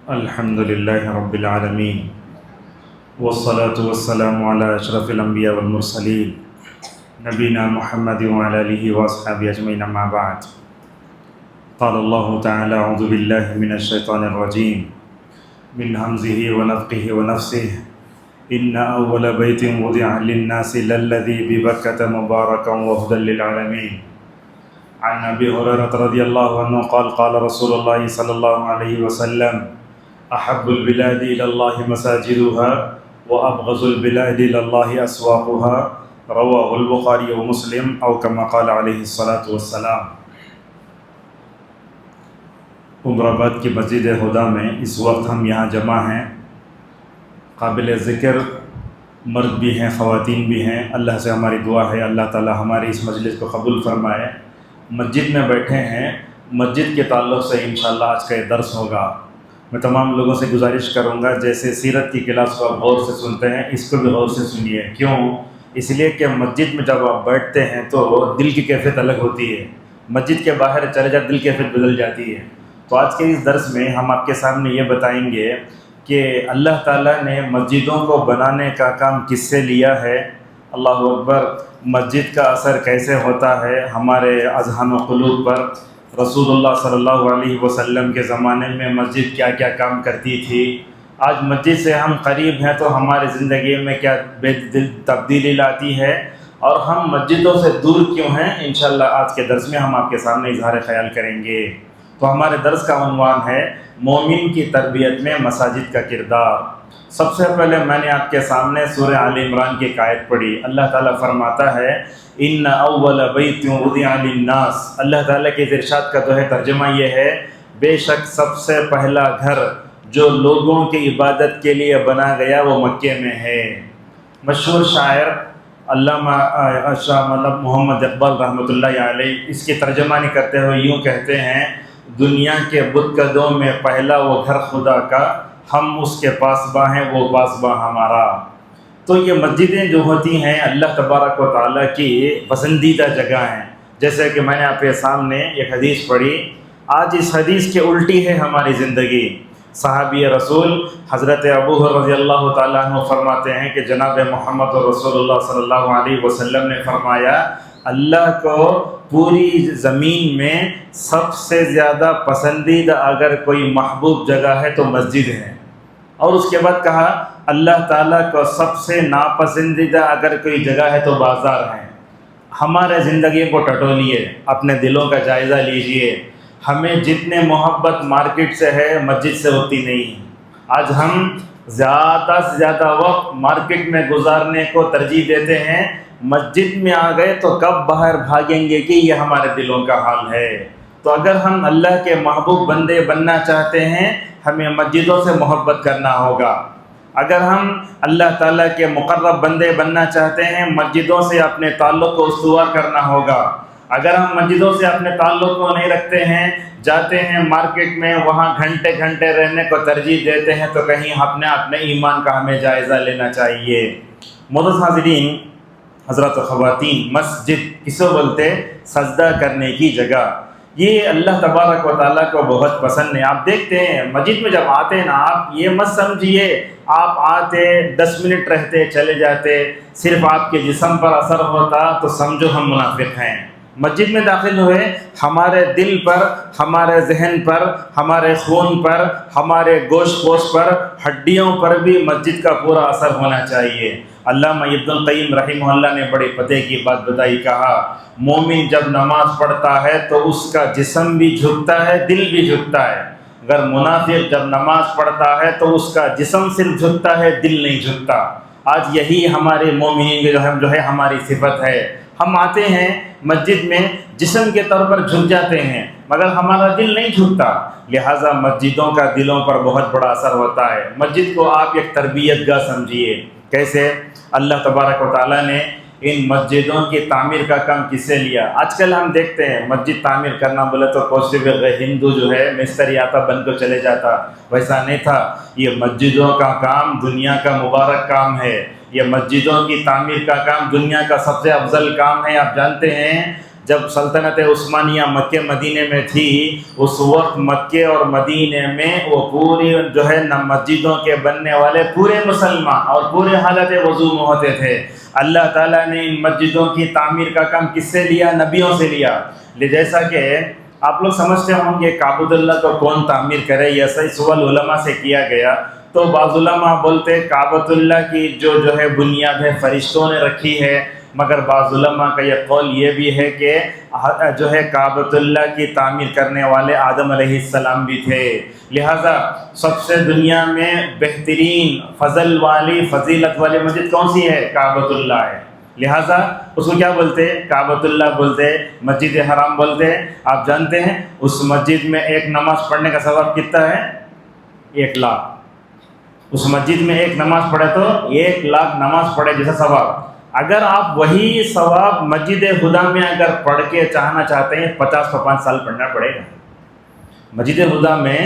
الحمد للہ رب العالمین والصلاة والسلام علی اشرف الانبیاء والمرسلین نبینا محمد وعلی آلہ واصحابہ اجمعین اما بعد قال اللہ تعالی اعوذ باللہ من الشیطان الرجیم من حمزہ ونفخہ ونفثہ ان اول بیت وضع للناس للذی ببکۃ مبارکا وہدی للعالمین عن ابی ہریرہ رضی اللہ عنہ قال قال رسول اللہ صلی اللہ علیہ وسلم احب البلاد الى اللہ مساجدها وابغض البلاد الى اللہ اسواقها رواہ البخاری ومسلم او کما قال علیہ الصلاۃ والسلام۔ عمر آباد کی مسجد ہدیٰ میں اس وقت ہم یہاں جمع ہیں۔ قابل ذکر مرد بھی ہیں، خواتین بھی ہیں۔ اللہ سے ہماری دعا ہے اللہ تعالی ہماری اس مجلس کو قبول فرمائے۔ مسجد میں بیٹھے ہیں، مسجد کے تعلق سے انشاءاللہ آج کا یہ درس ہوگا۔ میں تمام لوگوں سے گزارش کروں گا جیسے سیرت کی کلاس کو آپ غور سے سنتے ہیں، اس کو بھی غور سے سنیے۔ کیوں؟ اس لیے کہ مسجد میں جب آپ بیٹھتے ہیں تو دل کی کیفیت الگ ہوتی ہے، مسجد کے باہر چلے جا دل کی کیفیت بدل جاتی ہے۔ تو آج کے اس درس میں ہم آپ کے سامنے یہ بتائیں گے کہ اللہ تعالیٰ نے مسجدوں کو بنانے کا کام کس سے لیا ہے، اللہ اکبر، مسجد کا اثر کیسے ہوتا ہے ہمارے اذہان و قلوب پر۔ رسول اللہ صلی اللہ علیہ وسلم کے زمانے میں مسجد کیا کیا کام کرتی تھی، آج مسجد سے ہم قریب ہیں تو ہماری زندگی میں کیا تبدیلی لاتی ہے، اور ہم مسجدوں سے دور کیوں ہیں، انشاءاللہ آج کے درس میں ہم آپ کے سامنے اظہار خیال کریں گے۔ تو ہمارے درس کا عنوان ہے مومن کی تربیت میں مساجد کا کردار۔ سب سے پہلے میں نے آپ کے سامنے سورہ آل عمران کی ایک آیت پڑھی۔ اللہ تعالیٰ فرماتا ہے ان اول بیت وضع للناس، اللہ تعالیٰ کے ارشاد کا جو ہے ترجمہ یہ ہے، بے شک سب سے پہلا گھر جو لوگوں کی عبادت کے لیے بنا گیا وہ مکے میں ہے۔ مشہور شاعر علامہ محمد اقبال رحمۃ اللہ علیہ اس کی ترجمانی کرتے ہوئے یوں کہتے ہیں، دنیا کے بت قدوں میں پہلا وہ گھر خدا کا، ہم اس کے پاسباں ہیں وہ پاسباں ہمارا۔ تو یہ مسجدیں جو ہوتی ہیں اللہ تبارک و تعالیٰ کی پسندیدہ جگہ ہیں۔ جیسے کہ میں نے آپ کے سامنے ایک حدیث پڑھی، آج اس حدیث کے الٹی ہے ہماری زندگی۔ صحابی رسول حضرت ابو ہریرہ رضی اللہ تعالیٰ عنہ فرماتے ہیں کہ جناب محمد رسول اللہ صلی اللہ علیہ وسلم نے فرمایا، اللہ کو پوری زمین میں سب سے زیادہ پسندیدہ اگر کوئی محبوب جگہ ہے تو مسجد ہے، اور اس کے بعد کہا اللہ تعالیٰ کو سب سے ناپسندیدہ اگر کوئی جگہ ہے تو بازار ہے۔ ہمارے زندگی کو ٹٹولیے، اپنے دلوں کا جائزہ لیجئے، ہمیں جتنے محبت مارکیٹ سے ہے مسجد سے ہوتی نہیں۔ آج ہم زیادہ سے زیادہ وقت مارکیٹ میں گزارنے کو ترجیح دیتے ہیں، مسجد میں آ گئے تو کب باہر بھاگیں گے کہ یہ ہمارے دلوں کا حال ہے۔ تو اگر ہم اللہ کے محبوب بندے بننا چاہتے ہیں ہمیں مسجدوں سے محبت کرنا ہوگا۔ اگر ہم اللہ تعالیٰ کے مقرب بندے بننا چاہتے ہیں مسجدوں سے اپنے تعلق کو استوار کرنا ہوگا۔ اگر ہم مسجدوں سے اپنے تعلق کو نہیں رکھتے ہیں، جاتے ہیں مارکیٹ میں وہاں گھنٹے گھنٹے رہنے کو ترجیح دیتے ہیں، تو کہیں اپنے ایمان کا ہمیں جائزہ لینا چاہیے۔ معزز حاضرین، حضرات و خواتین، مسجد کسے بولتے؟ سجدہ کرنے کی جگہ۔ یہ اللہ تبارک و تعالیٰ کو بہت پسند ہے۔ آپ دیکھتے ہیں مسجد میں جب آتے ہیں نا، آپ یہ مت سمجھیے آپ آتے 10 منٹ رہتے چلے جاتے، صرف آپ کے جسم پر اثر ہوتا تو سمجھو ہم منافق ہیں۔ مسجد میں داخل ہوئے ہمارے دل پر، ہمارے ذہن پر، ہمارے خون پر، ہمارے گوشت پوش پر، ہڈیوں پر بھی مسجد کا پورا اثر ہونا چاہیے۔ علامہ ابن القیم رحمہ اللہ نے بڑے پتے کی بات بتائی، کہا مومن جب نماز پڑھتا ہے تو اس کا جسم بھی جھکتا ہے، دل بھی جھکتا ہے۔ اگر منافق جب نماز پڑھتا ہے تو اس کا جسم صرف جھکتا ہے، دل نہیں جھکتا۔ آج یہی ہمارے مومنین کی جو ہے ہماری صفت ہے۔ ہم آتے ہیں مسجد میں جسم کے طور پر جھک جاتے ہیں مگر ہمارا دل نہیں جھکتا، لہٰذا مسجدوں کا دلوں پر بہت بڑا اثر ہوتا ہے۔ مسجد کو آپ ایک تربیت گاہ سمجھیے۔ کیسے؟ اللہ تبارک و تعالیٰ نے ان مسجدوں کی تعمیر کا کام کس سے لیا؟ آج کل ہم دیکھتے ہیں مسجد تعمیر کرنا بولے تو کوئی ہندو جو ہے مستری آتا بن کو چلے جاتا، ویسا نہیں تھا۔ یہ مسجدوں کا کام دنیا کا مبارک کام ہے، یہ مسجدوں کی تعمیر کا کام دنیا کا سب سے افضل کام ہے۔ آپ جانتے ہیں جب سلطنت عثمانیہ مکہ مدینے میں تھی، اس وقت مکے اور مدینے میں وہ پوری جو ہے نہ مسجدوں کے بننے والے پورے مسلمان اور پورے حالت وضو میں ہوتے تھے۔ اللہ تعالیٰ نے ان مسجدوں کی تعمیر کا کام کس سے لیا؟ نبیوں سے لیا۔ جیسا کہ آپ لوگ سمجھتے ہوں گے کعبۃ اللہ کو کون تعمیر کرے، یہ صحیح سوال علماء سے کیا گیا، تو بعض علماء بولتے کعبۃ اللہ کی جو ہے بنیاد ہے فرشتوں نے رکھی ہے، مگر بعض علماء کا یہ قول یہ بھی ہے کہ جو ہے کعبۃ اللہ کی تعمیر کرنے والے آدم علیہ السلام بھی تھے، لہٰذا سب سے دنیا میں بہترین فضل والی فضیلت والی مسجد کون سی ہے؟ کعبۃ اللہ ہے، لہٰذا اس کو کیا بولتے؟ کعبۃ اللہ بولتے، مسجد حرام بولتے۔ آپ جانتے ہیں اس مسجد میں ایک نماز پڑھنے کا ثواب کتنا ہے؟ 1,00,000۔ اس مسجد میں ایک نماز پڑھے تو 1,00,000 نماز پڑھے جیسا ثواب۔ اگر آپ وہی ثواب مسجد خدا میں اگر پڑھ کے چاہنا چاہتے ہیں 50-55 سال پڑھنا پڑے گا۔ مسجد خدا میں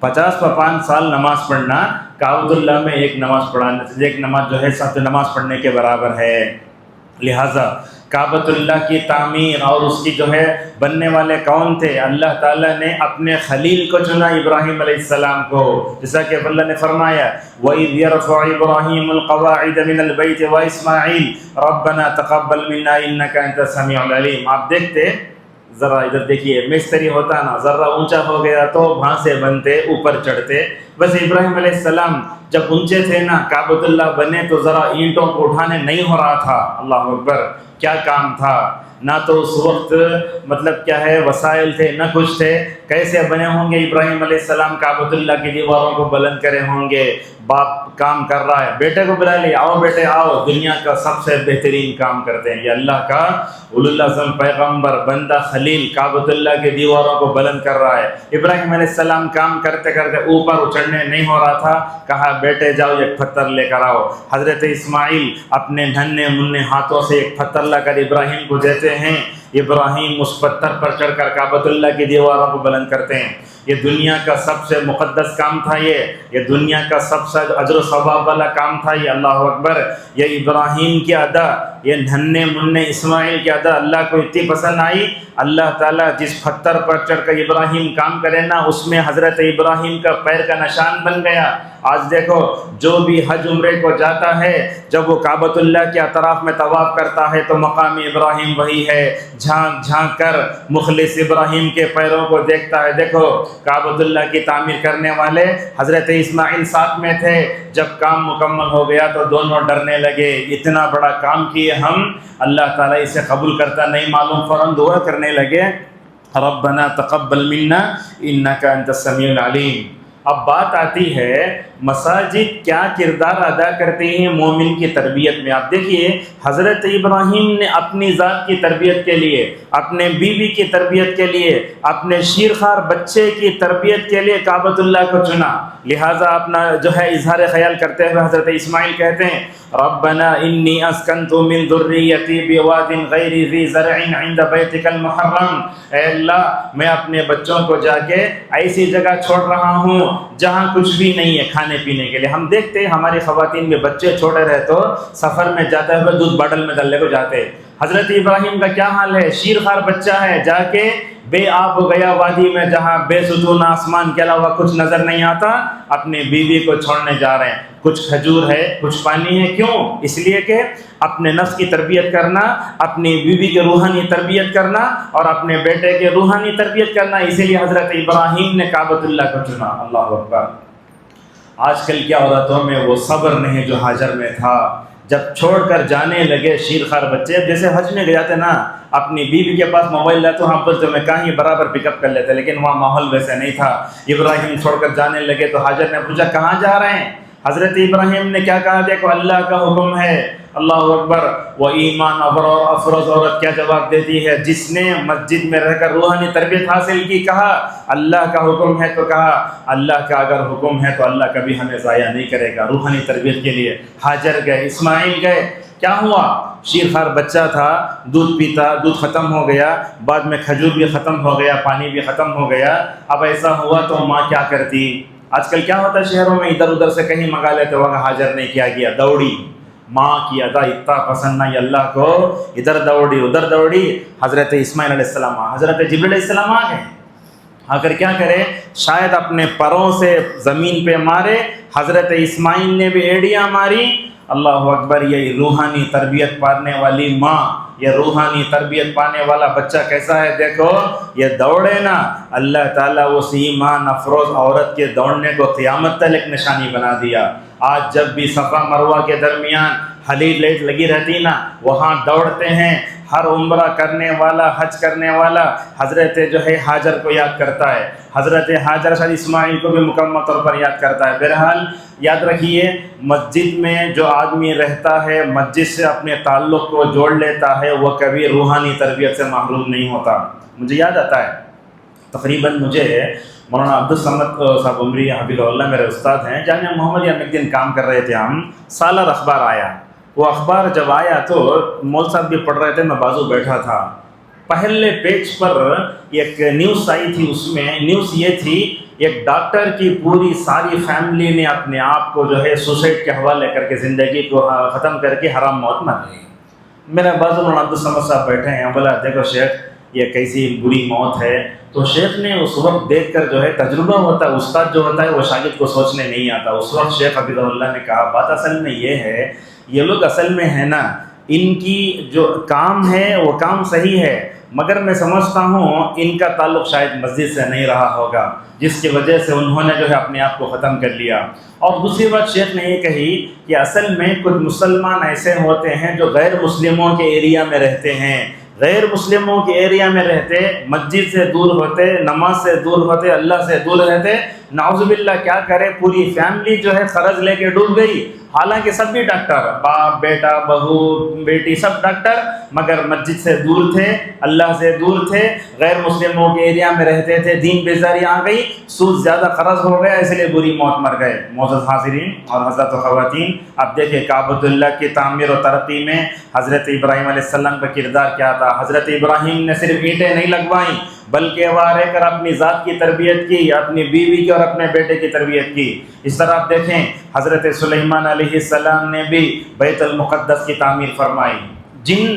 50-55 سال نماز پڑھنا، کعبۃ اللہ میں ایک نماز پڑھانا، ایک نماز جو ہے 7 نماز پڑھنے کے برابر ہے۔ لہٰذا کعبۃ اللہ کی تعمیر اور اس کی جو ہے بننے والے کون تھے؟ اللہ تعالیٰ نے اپنے خلیل کو چنا، ابراہیم علیہ السلام کو، جیسا کہ اللہ نے فرمایا وَإِذْ يَرْفَعُ إِبْرَاهِيمُ الْقَوَاعِدَ مِنَ الْبَيْتِ وَإِسْمَاعِيلُ رَبَّنَا تَقَبَّلْ مِنَّا إِنَّكَ أَنْتَ السَّمِيعُ الْعَلِيمُ۔ آپ دیکھتے ذرا ادھر دیکھیے، مستری ہوتا نا، ذرا اونچا ہو گیا تو بھانسے بنتے، اوپر چڑھتے، بس ابراہیم علیہ السلام جب اونچے تھے نا، کعبۃ اللہ بنے تو ذرا اینٹوں کو اٹھانے نہیں ہو رہا تھا۔ اللہ اکبر، کیا کام تھا! نہ تو اس وقت مطلب کیا ہے وسائل تھے، نہ کچھ تھے، کیسے بنے ہوں گے ابراہیم علیہ السلام کعبۃ اللہ کی دیواروں کو بلند کرے ہوں گے؟ باپ کام کر رہا ہے، بیٹے کو بلا لیا، آؤ بیٹے آؤ، دنیا کا سب سے بہترین کام کرتے ہیں، یہ اللہ کا اولو العزم پیغمبر بندہ خلیل کعبۃ اللہ کی دیواروں کو بلند کر رہا ہے۔ ابراہیم علیہ السلام کام کرتے کرتے اوپر چڑھنے نہیں ہو رہا تھا، کہا بیٹے جاؤ ایک پتھر لے کر آؤ۔ حضرت اسماعیل اپنے ننھے منھے ہاتھوں سے ایک پتھر لا کر ابراہیم کو دیتے ہیں، ابراہیم اس پتھر پر چڑھ کر کعبۃ اللہ کی دیواروں کو بلند کرتے ہیں۔ یہ دنیا کا سب سے مقدس کام تھا، یہ دنیا کا سب سے اجر و ثواب والا کام تھا یہ۔ اللہ اکبر، یہ ابراہیم کی ادا، یہ ننھے منھے اسماعیل کی ادا اللہ کو اتنی پسند آئی، اللہ تعالیٰ جس پتھر پر چڑھ کر ابراہیم کام کرے نا، اس میں حضرت ابراہیم کا پیر کا نشان بن گیا۔ آج دیکھو جو بھی حج عمرے کو جاتا ہے، جب وہ کعبۃ اللہ کے اطراف میں طواف کرتا ہے تو مقام ابراہیم وہی ہے، جھانک جھانک کر مخلص ابراہیم کے پیروں کو دیکھتا ہے۔ دیکھو کعبۃ اللہ کی تعمیر کرنے والے حضرت اسماعیل ساتھ میں تھے، جب کام مکمل ہو گیا تو دونوں ڈرنے لگے، اتنا بڑا کام کیے ہم، اللہ تعالیٰ اسے قبول کرتا نہیں معلوم، فوراً دعا کرنے لگے ربنا تقبل منا انک انت السمیع العلیم۔ اب بات آتی ہے مساجد کیا کردار ادا کرتے ہیں مومن کی تربیت میں۔ آپ دیکھیے حضرت ابراہیم نے اپنی ذات کی تربیت کے لیے، اپنے بیوی کی تربیت کے لیے، اپنے شیرخوار بچے کی تربیت کے لیے کعبۃ اللہ کو چنا، لہٰذا اپنا جو ہے اظہار خیال کرتے ہوئے حضرت اسماعیل کہتے ہیں ربنا انی اسکنت من ذریتی بواد غیر ذی زرع عند بیتک المحرم، اے اللہ میں اپنے بچوں کو جا کے ایسی جگہ چھوڑ رہا ہوں جہاں کچھ بھی نہیں ہے کھانے پینے کے لیے۔ ہم دیکھتے ہیں ہماری خواتین میں بچے چھوٹے رہے تو سفر میں جاتے ہوئے دودھ باٹل میں ڈالنے کو جاتے، حضرت ابراہیم کا کیا حال ہے؟ شیرخوار بچہ ہے، جا کے بے آب ہو گیا وادی میں جہاں بے ستون آسمان کے علاوہ کچھ نظر نہیں آتا، اپنی بیوی کو چھوڑنے جا رہے ہیں، کچھ کھجور ہے کچھ پانی ہے، کیوں؟ اس لیے کہ اپنے نفس کی تربیت کرنا، اپنی بیوی کی روحانی تربیت کرنا اور اپنے بیٹے کی روحانی تربیت کرنا، اسی لیے حضرت ابراہیم نے کعبۃ اللہ کو چنا۔ اللہ اکبر۔ آج کل کیا عورتوں میں وہ صبر نہیں جو حاجر میں تھا، جب چھوڑ کر جانے لگے شیرخوار بچے، جیسے حج میں جاتے نا، اپنی بیوی کے پاس موبائل لاتے تو ہم بولتے میں کہیں برابر پک اپ کر لیتے، لیکن وہاں ماحول ویسے نہیں تھا۔ ابراہیم چھوڑ کر جانے لگے تو حاجر نے پوچھا کہاں جا رہے ہیں؟ حضرت ابراہیم نے کیا کہا؟ دیکھو اللہ کا حکم ہے۔ اللہ اکبر۔ وہ ایمان افروز عورت کیا جواب دیتی ہے؟ جس نے مسجد میں رہ کر روحانی تربیت حاصل کی، کہا اللہ کا حکم ہے، تو کہا اللہ کا اگر حکم ہے تو اللہ کبھی ہمیں ضائع نہیں کرے گا۔ روحانی تربیت کے لیے حاجر گئے، اسماعیل گئے، کیا ہوا؟ شیرخوار بچہ تھا، دودھ پیتا، دودھ ختم ہو گیا، بعد میں کھجور بھی ختم ہو گیا، پانی بھی ختم ہو گیا۔ اب ایسا ہوا تو ماں کیا کرتی؟ آج کل کیا ہوتا ہے شہروں میں، ادھر ادھر سے کہیں منگا لیتے، وہاں حاجر نے کیا کیا؟ دوڑی ماں کی ادا اتنا پسند نہ، یہ اللہ کو ادھر دوڑی ادھر دوڑی، حضرت اسماعیل علیہ السلام، حضرت جبریل علیہ السلام آ گئے، آ کر کیا کرے، شاید اپنے پروں سے زمین پہ مارے، حضرت اسماعیل نے بھی ایڑیاں ماری۔ اللہ اکبر، یہ روحانی تربیت پانے والی ماں، یہ روحانی تربیت پانے والا بچہ کیسا ہے دیکھو، یہ دوڑے نا، اللہ تعالیٰ اس ایمان افروز عورت کے دوڑنے کو قیامت تک ایک نشانی بنا دیا۔ آج جب بھی صفا مروہ کے درمیان ہلی لائٹ لگی رہتی نا، وہاں دوڑتے ہیں، ہر عمرہ کرنے والا، حج کرنے والا حضرت جو ہے ہاجر کو یاد کرتا ہے، حضرت ہاجر شاید اسماعیل کو بھی مکمل طور پر یاد کرتا ہے۔ بہرحال یاد رکھیے، مسجد میں جو آدمی رہتا ہے، مسجد سے اپنے تعلق کو جوڑ لیتا ہے، وہ کبھی روحانی تربیت سے محروم نہیں ہوتا۔ مجھے یاد آتا ہے، تقریباً مجھے مولانا عبدالصمد صاحب عمری حفظہ اللہ میرے استاد ہیں، جامعہ محمدیہ میں ایک دن کام کر رہے تھے ہم، سالار اخبار آیا، وہ اخبار جب آیا تو مول صاحب بھی پڑھ رہے تھے، میں بازو بیٹھا تھا، پہلے پیج پر ایک نیوز آئی تھی، اس میں نیوز یہ تھی، ایک ڈاکٹر کی پوری ساری فیملی نے اپنے آپ کو جو ہے سوسائڈ کے حوالے کر کے زندگی کو ختم کر کے حرام موت مر گئی۔ میرا بازو مولانا عبدالصمد صاحب بیٹھے ہیں، بولا دیکھو شیخ یہ کیسی بری موت ہے، تو شیخ نے اس وقت دیکھ کر جو ہے، تجربہ ہوتا ہے، استاد جو ہوتا ہے وہ شاگرد کو سوچنے نہیں آتا، اس وقت شیخ حفظہ اللہ نے کہا بات اصل میں یہ ہے، یہ لوگ اصل میں ہے نا، ان کی جو کام ہے وہ کام صحیح ہے، مگر میں سمجھتا ہوں ان کا تعلق شاید مسجد سے نہیں رہا ہوگا، جس کی وجہ سے انہوں نے جو ہے اپنے آپ کو ختم کر لیا۔ اور دوسری بات شیخ نے یہ کہی کہ اصل میں کچھ مسلمان ایسے ہوتے ہیں جو غیر مسلموں کے ایریا میں رہتے ہیں، غیر مسلموں کے ایریا میں رہتے، مسجد سے دور ہوتے، نماز سے دور ہوتے، اللہ سے دور رہتے، نعوذ باللہ کیا کرے، پوری فیملی جو ہے قرض لے کے ڈوب گئی، حالانکہ سب بھی ڈاکٹر، باپ بیٹا بہو بیٹی سب ڈاکٹر، مگر مسجد سے دور تھے، اللہ سے دور تھے، غیر مسلموں کے ایریا میں رہتے تھے، دین بیزاری آ گئی، سود زیادہ قرض ہو گیا، اس لیے بری موت مر گئے۔ معزز حاضرین اور حضرات و خواتین، اب دیکھیں کعبۃ اللہ کی تعمیر و ترقی میں حضرت ابراہیم علیہ السلام کا کردار کیا تھا۔ حضرت ابراہیم نے صرف اینٹیں نہیں لگوائیں، بلکہ وہ رہ کر اپنی ذات کی تربیت کی، اپنی بیوی کی اور اپنے بیٹے کی تربیت کی۔ اس طرح آپ دیکھیں حضرت سلیمان علیہ السلام نے بھی بیت المقدس کی تعمیر فرمائی، جن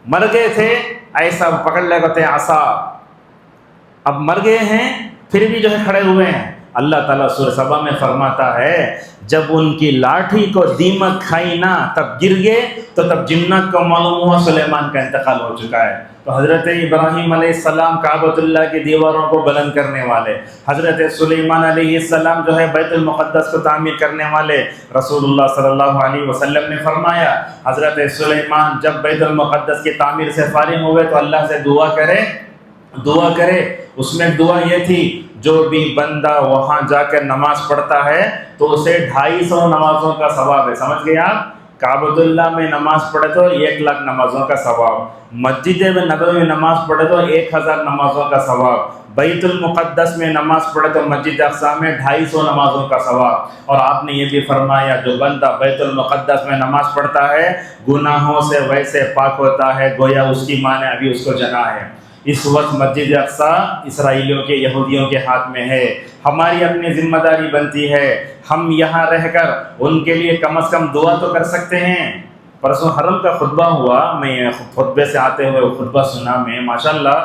مر گئے تھے ایسا پکڑ لے گئے عصا، اب مر گئے ہیں پھر بھی جو ہے کھڑے ہوئے ہیں۔ اللہ تعالیٰ سورہ سبا میں فرماتا ہے جب ان کی لاٹھی کو دیمک کھائی نہ تب گر گئے، تو تب جنات کو معلوم ہوا سلیمان کا انتقال ہو چکا ہے۔ تو حضرت ابراہیم علیہ السلام کعبۃ اللہ کی دیواروں کو بلند کرنے والے، حضرت سلیمان علیہ السلام جو ہے بیت المقدس کو تعمیر کرنے والے، رسول اللہ صلی اللہ علیہ وسلم نے فرمایا حضرت سلیمان جب بیت المقدس کی تعمیر سے فارغ ہوئے تو اللہ سے دعا کرے، اس میں دعا یہ تھی جو بھی بندہ وہاں جا کر نماز پڑھتا ہے تو اسے 250 نمازوں کا ثواب ہے۔ سمجھ گئے آپ؟ کعبۃ اللہ میں نماز پڑھے تو 1,00,000 نمازوں کا ثواب، مسجد نبوی میں نماز پڑھے تو 1,000 نمازوں کا ثواب، بیت المقدس میں نماز پڑھے تو مسجد اقصی میں 250 نمازوں کا ثواب۔ اور آپ نے یہ بھی فرمایا جو بندہ بیت المقدس میں نماز پڑھتا ہے گناہوں سے ویسے پاک ہوتا ہے گویا اس کی ماں نے ابھی اس کو جنا ہے۔ اس وقت مسجد اقصی اسرائیلیوں کے یہودیوں کے ہاتھ میں ہے، ہماری اپنی ذمہ داری بنتی ہے ہم یہاں رہ کر ان کے لیے کم از کم دعا تو کر سکتے ہیں۔ پرسوں حرم کا خطبہ ہوا، میں خطبے سے آتے ہوئے وہ خطبہ سنا، میں ماشاءاللہ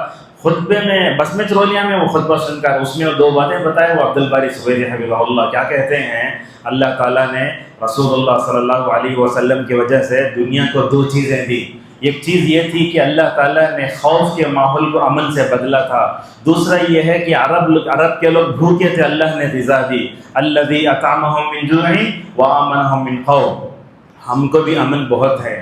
خطبے میں بس میں چرولیا میں وہ خطبہ سن کر اس میں 2 باتیں بتائے، وہ عبدالباری سویری حفظہ اللہ کیا کہتے ہیں، اللہ تعالیٰ نے رسول اللہ صلی اللہ علیہ وسلم کی وجہ سے دنیا کو 2 چیزیں دی۔ ایک چیز یہ تھی کہ اللہ تعالیٰ نے خوف کے ماحول کو امن سے بدلا تھا، دوسرا یہ ہے کہ عرب کے لوگ بھوکے تھے، اللہ نے غذا دی، الذی اطعمہم من جوع وآمنہم من خوف۔ ہم کو بھی امن بہت ہے،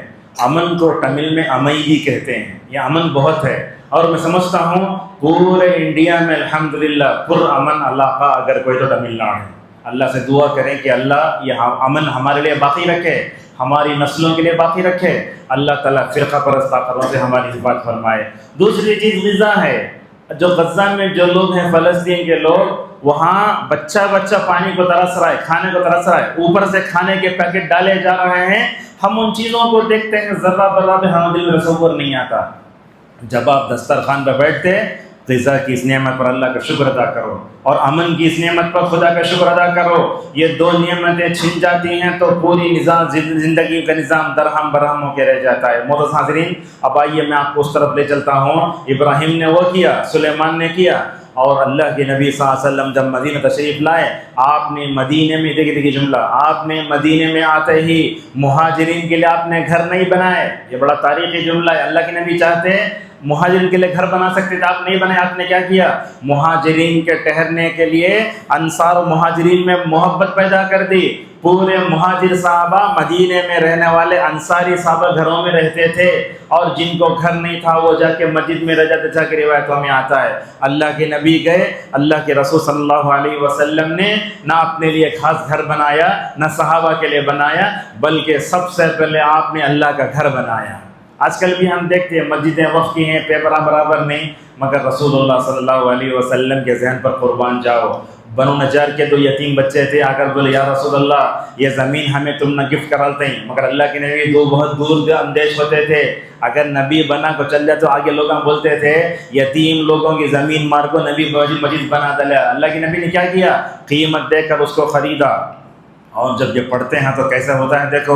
امن کو تمل میں امئی کہتے ہیں، یہ امن بہت ہے، اور میں سمجھتا ہوں پورے انڈیا میں الحمدللہ پر امن علاقہ اگر کوئی تو تمل ناڈو ہے۔ اللہ سے دعا کریں کہ اللہ یہ امن ہمارے لیے باقی رکھے، ہماری نسلوں کے لیے باقی رکھے، اللہ تعالیٰ فرقہ پرست طاقتوں سے ہماری حفاظت فرمائے۔ دوسری چیز غذا ہے، جو غزہ میں جو لوگ ہیں فلسطین کے لوگ، وہاں بچہ پانی کو ترس رہا ہے، کھانے کو ترس رہا ہے، اوپر سے کھانے کے پیکٹ ڈالے جا رہے ہیں، ہم ان چیزوں کو دیکھتے ہیں ذرہ برابر ہمارے دل میں تصور نہیں آتا۔ جب آپ دسترخوان پہ بیٹھتے غذا کی اس نعمت پر اللہ کا شکر ادا کرو، اور امن کی اس نعمت پر خدا کا شکر ادا کرو۔ یہ دو نعمتیں چھن جاتی ہیں تو پوری نظام زندگی کا نظام درہم برہم ہو کے رہ جاتا ہے۔ معزز حاضرین، اب آئیے میں آپ کو اس طرف لے چلتا ہوں۔ ابراہیم نے وہ کیا، سلیمان نے کیا، اور اللہ کے نبی صلی اللہ علیہ وسلم جب مدینہ تشریف لائے، آپ نے مدینے میں دیکھیے جملہ، آپ نے مدینے میں آتے ہی مہاجرین کے لیے آپ نے گھر نہیں بنائے۔ یہ بڑا تاریخی جملہ ہے۔ اللہ کے نبی چاہتے مہاجرین کے لیے گھر بنا سکتے تھے، آپ نہیں بنائے۔ آپ نے کیا کیا؟ مہاجرین کے ٹھہرنے کے لیے انصار و مہاجرین میں محبت پیدا کر دی۔ پورے مہاجر صحابہ مدینے میں رہنے والے انصاری صحابہ گھروں میں رہتے تھے، اور جن کو گھر نہیں تھا وہ جا کے مسجد میں رہ جاتے تھا کہ روایتوں میں آتا ہے۔ اللہ کے نبی گئے، اللہ کے رسول صلی اللہ علیہ وسلم نے نہ اپنے لیے خاص گھر بنایا، نہ صحابہ کے لیے بنایا، بلکہ سب سے پہلے آپ نے اللہ کا گھر بنایا۔ آج کل بھی ہم دیکھتے ہیں مسجدیں وقف کی ہیں، پیپرہ برابر نہیں، مگر رسول اللہ صلی اللہ علیہ وسلم کے ذہن پر قربان جاؤ۔ بنو نجار کے 2 یتیم بچے تھے، آ کر بولے یا رسول اللہ یہ زمین ہمیں تم نہ گفٹ کرالتے ہیں، مگر اللہ کے نبی 2 بہت دور اندیش ہوتے تھے، اگر نبی بنا کو چل جائے تو آگے لوگ بولتے تھے یتیم لوگوں کی زمین مار کو نبی مسجد بنا دیا۔ اللہ کے نبی نے کیا کیا؟ قیمت دے کر اس کو خریدا۔ اور جب یہ پڑھتے ہیں تو کیسا ہوتا ہے دیکھو،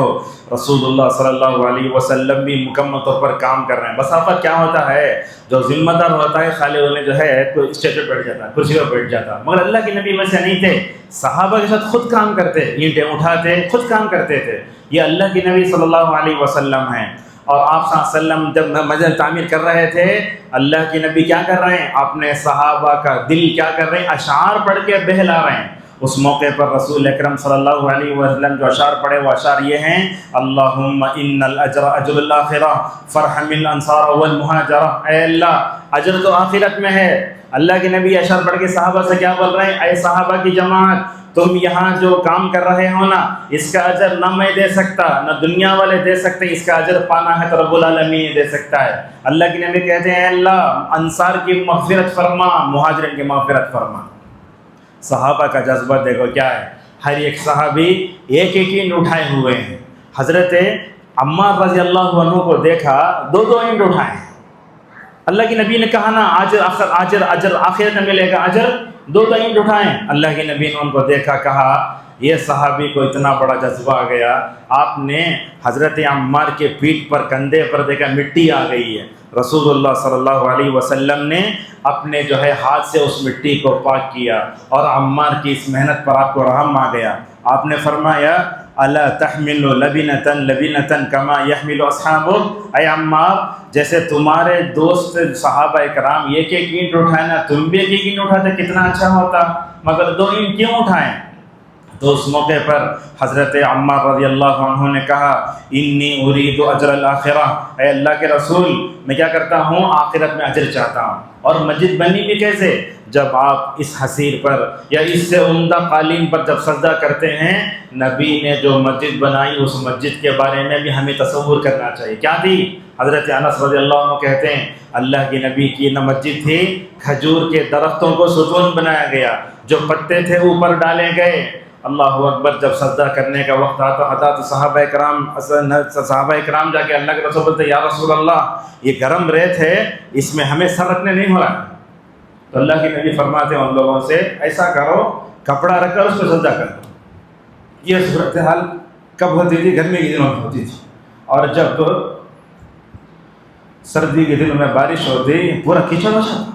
رسول اللہ صلی اللہ علیہ وسلم بھی مکمل طور پر کام کر رہے ہیں۔ بس آفت کیا ہوتا ہے، جو ذمہ دار ہوتا ہے خالی انہیں جو ہے کوئی اسٹیج پہ بیٹھ جاتا ہے، کرسی پہ بیٹھ جاتا، مگر اللہ کے نبی ویسے نہیں تھے، صحابہ کے ساتھ خود کام کرتے، اینٹیں اٹھاتے، خود کام کرتے تھے۔ یہ اللہ کے نبی صلی اللہ علیہ وسلم ہیں۔ اور آپ صلی اللہ علیہ وسلم جب مسجد تعمیر کر رہے تھے، اللہ کے نبی کیا کر رہے ہیں؟ اپنے صحابہ کا دل کیا کر رہے ہیں؟ اشعار پڑھ کے بہلا رہے ہیں۔ اس موقع پر رسول اکرم صلی اللہ علیہ وسلم جو اشعار پڑھے وہ اشعار یہ ہیں: اللہم ان الاجر اجر الاخرہ فرحم الانصار والمہاجرہ۔ اے اللہ اجر تو آخرت میں ہے۔ اللہ کے نبی اشعار پڑھ کے صحابہ سے کیا بول رہے ہیں؟ اے صحابہ کی جماعت، تم یہاں جو کام کر رہے ہو نا، اس کا اجر نہ میں دے سکتا، نہ دنیا والے دے سکتے، اس کا اجر پانا ہے تو رب العالمین دے سکتا ہے۔ اللہ کے نبی کہتے ہیں اے اللہ انصار کی مغفرت فرما، مہاجرین کی مغفرت فرما۔ صحابہ کا جذبہ دیکھو کیا ہے، ہر ایک صحابی ایک ایک اینٹ اٹھائے ہوئے ہیں۔ حضرت عمار رضی اللہ عنہ کو دیکھا 2 اینٹ اٹھائے۔ اللہ کے نبی نے کہا نا اجر آخرت میں ملے گا، اجر 2 اینٹ اٹھائیں۔ اللہ کے نبی نے ان کو دیکھا، کہا یہ صحابی کو اتنا بڑا جذبہ آ گیا، آپ نے حضرت عمار کے پیٹھ پر کندھے پر دیکھا مٹی آ گئی ہے۔ رسول اللہ صلی اللہ علیہ وسلم نے اپنے جو ہے ہاتھ سے اس مٹی کو پاک کیا، اور عمار کی اس محنت پر آپ کو رحم آ گیا۔ آپ نے فرمایا الا تحمل لبنة لبنة كما يحمل اصحابك، اے عمار جیسے تمہارے دوست صحابہ کرام ایک ایک اینٹ اٹھائے نا، تم بھی ایک ایک اینٹ اٹھاتے کتنا اچھا ہوتا، مگر 2 اینٹ کیوں اٹھائیں؟ تو اس موقع پر حضرت عمار رضی اللہ عنہ نے کہا انی ارید اجر الاخرہ، اے اللہ کے رسول میں کیا کرتا ہوں؟ آخرت میں اجر چاہتا ہوں۔ اور مسجد بنی بھی کیسے؟ جب آپ اس حصیر پر یا اس سے عمدہ قالین پر جب سجدہ کرتے ہیں، نبی نے جو مسجد بنائی اس مسجد کے بارے میں بھی ہمیں تصور کرنا چاہیے۔ کیا تھی؟ حضرت انس رضی اللہ عنہ کہتے ہیں اللہ کے نبی کی نہ مسجد تھی، کھجور کے درختوں کو ستون بنایا گیا، جو پتے تھے اوپر ڈالے گئے۔ اللہ اکبر، جب سجدہ کرنے کا وقت آتا تو صحابہ کرام جا کے اللہ کے رسول بولتے یا رسول اللہ یہ گرم ریت ہے، اس میں ہمیں سر رکھنے نہیں ہو رہا۔ تو اللہ کے نبی فرماتے ہیں ان لوگوں سے ایسا کرو، کپڑا رکھ کر اس پہ سجدہ کر دو۔ یہ صورتحال کب ہوتی تھی؟ گرمی کے دنوں میں ہوتی تھی، اور جب سردی کے دنوں میں بارش ہوتی پورا کیچڑ ہو جاتا۔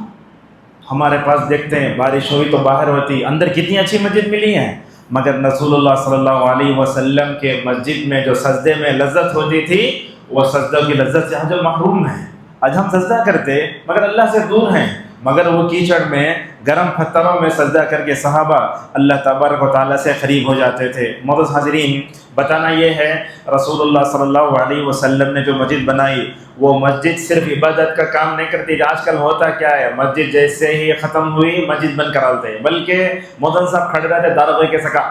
ہمارے پاس دیکھتے ہیں بارش ہوئی تو باہر ہوتی، اندر کتنی اچھی مسجد ملی ہے، مگر رسول اللہ صلی اللہ علیہ وسلم کے مسجد میں جو سجدے میں لذت ہوتی تھی وہ سجدوں کی لذت سے آج ہم محروم ہیں۔ آج ہم سجدہ کرتے مگر اللہ سے دور ہیں، مگر وہ کیچڑ میں گرم پتھروں میں سجدہ کر کے صحابہ اللہ تبارک و تعالیٰ سے قریب ہو جاتے تھے۔ معزز حاضرین، بتانا یہ ہے رسول اللہ صلی اللہ علیہ وسلم نے جو مسجد بنائی وہ مسجد صرف عبادت کا کام نہیں کرتی۔ آج کل ہوتا کیا ہے، مسجد جیسے ہی ختم ہوئی مسجد بند کراتے ہیں، بلکہ مؤذن صاحب کھڑے رہتے داروغے کے سکا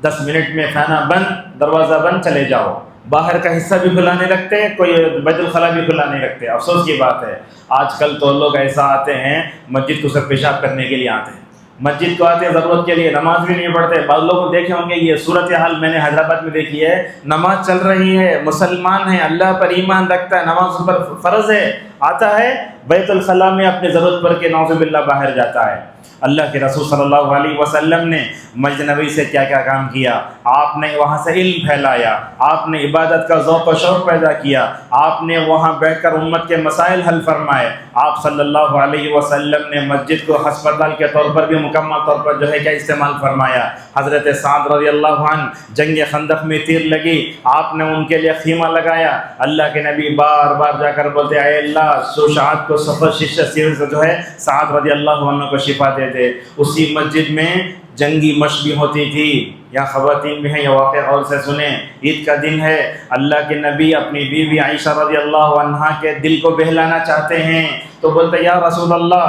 10 منٹ میں فینا بند، دروازہ بند، چلے جاؤ۔ باہر کا حصہ بھی کھلا نہیں رکھتے، کوئی بیت الخلا بھی کھلا نہیں رکھتے۔ افسوس کی بات ہے آج کل تو لوگ ایسا آتے ہیں مسجد کو سب پیشاب کرنے کے لیے آتے ہیں، مسجد کو آتے ضرورت کے لیے، نماز بھی نہیں پڑھتے. بعض لوگ دیکھے ہوں گے یہ صورتحال میں نے حیدرآباد میں دیکھی ہے، نماز چل رہی ہے، مسلمان ہے، اللہ پر ایمان رکھتا ہے، نماز پر فرض ہے، آتا ہے بیت الخلاء میں اپنی ضرورت پر کے نعوذ باللہ باہر جاتا ہے. اللہ کے رسول صلی اللہ علیہ وسلم نے مسجد نبوی سے کیا کیا کام کیا. آپ نے وہاں سے علم پھیلایا، آپ نے عبادت کا ذوق و شوق پیدا کیا، آپ نے وہاں بیٹھ کر امت کے مسائل حل فرمائے. آپ صلی اللہ علیہ وسلم نے مسجد کو ہسپتال کے طور پر بھی مکمل طور پر جو ہے کیا استعمال فرمایا. حضرت سعد رضی اللہ عنہ جنگ خندق میں تیر لگی، آپ نے ان کے لیے خیمہ لگایا. اللہ کے نبی بار بار جا کر بولتے اے اللہ شجاعت کو سفر شیشہ سے جو ہے سعد رضی اللہ عنہ کو شفا دے دے. اسی مسجد میں جنگی مشق بھی ہوتی تھی. یا خواتین بھی ہیں، یہ واقعہ غور سے سنیں. عید کا دن ہے، اللہ کے نبی اپنی بیوی عائشہ رضی اللہ عنہا کے دل کو بہلانا چاہتے ہیں تو بولتے یا رسول اللہ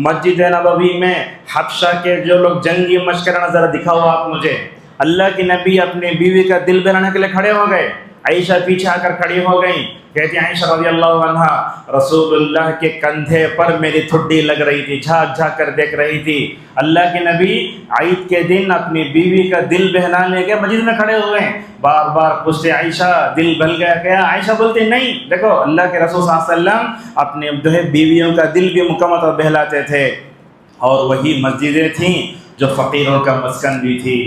مسجد نبوی میں حبشہ کے جو لوگ جنگی مشق کرنا ذرا دکھاؤ آپ مجھے. اللہ کے نبی اپنی بیوی کا دل بہلانے کے لیے کھڑے ہو گئے. عائشہ پیچھے آ کر کھڑی ہو گئیں. کہتی عائشہ رضی اللہ عنہا رسول اللہ کے کندھے پر میری ٹھڈی لگ رہی تھی، جھاک جھاک کر دیکھ رہی تھی. اللہ کے نبی عید کے دن اپنی بیوی کا دل بہلانے کے مسجد میں کھڑے ہوئے ہیں. بار بار پوچھتے عائشہ دل بہل گیا کیا؟ عائشہ بولتی نہیں، دیکھو اللہ کے رسول صلی اللہ علیہ وسلم اپنے جو ہے بیویوں کا دل بھی مکمل طور بہلاتے تھے. اور وہی مسجدیں تھیں جو فقیروں کا مسکن بھی تھی.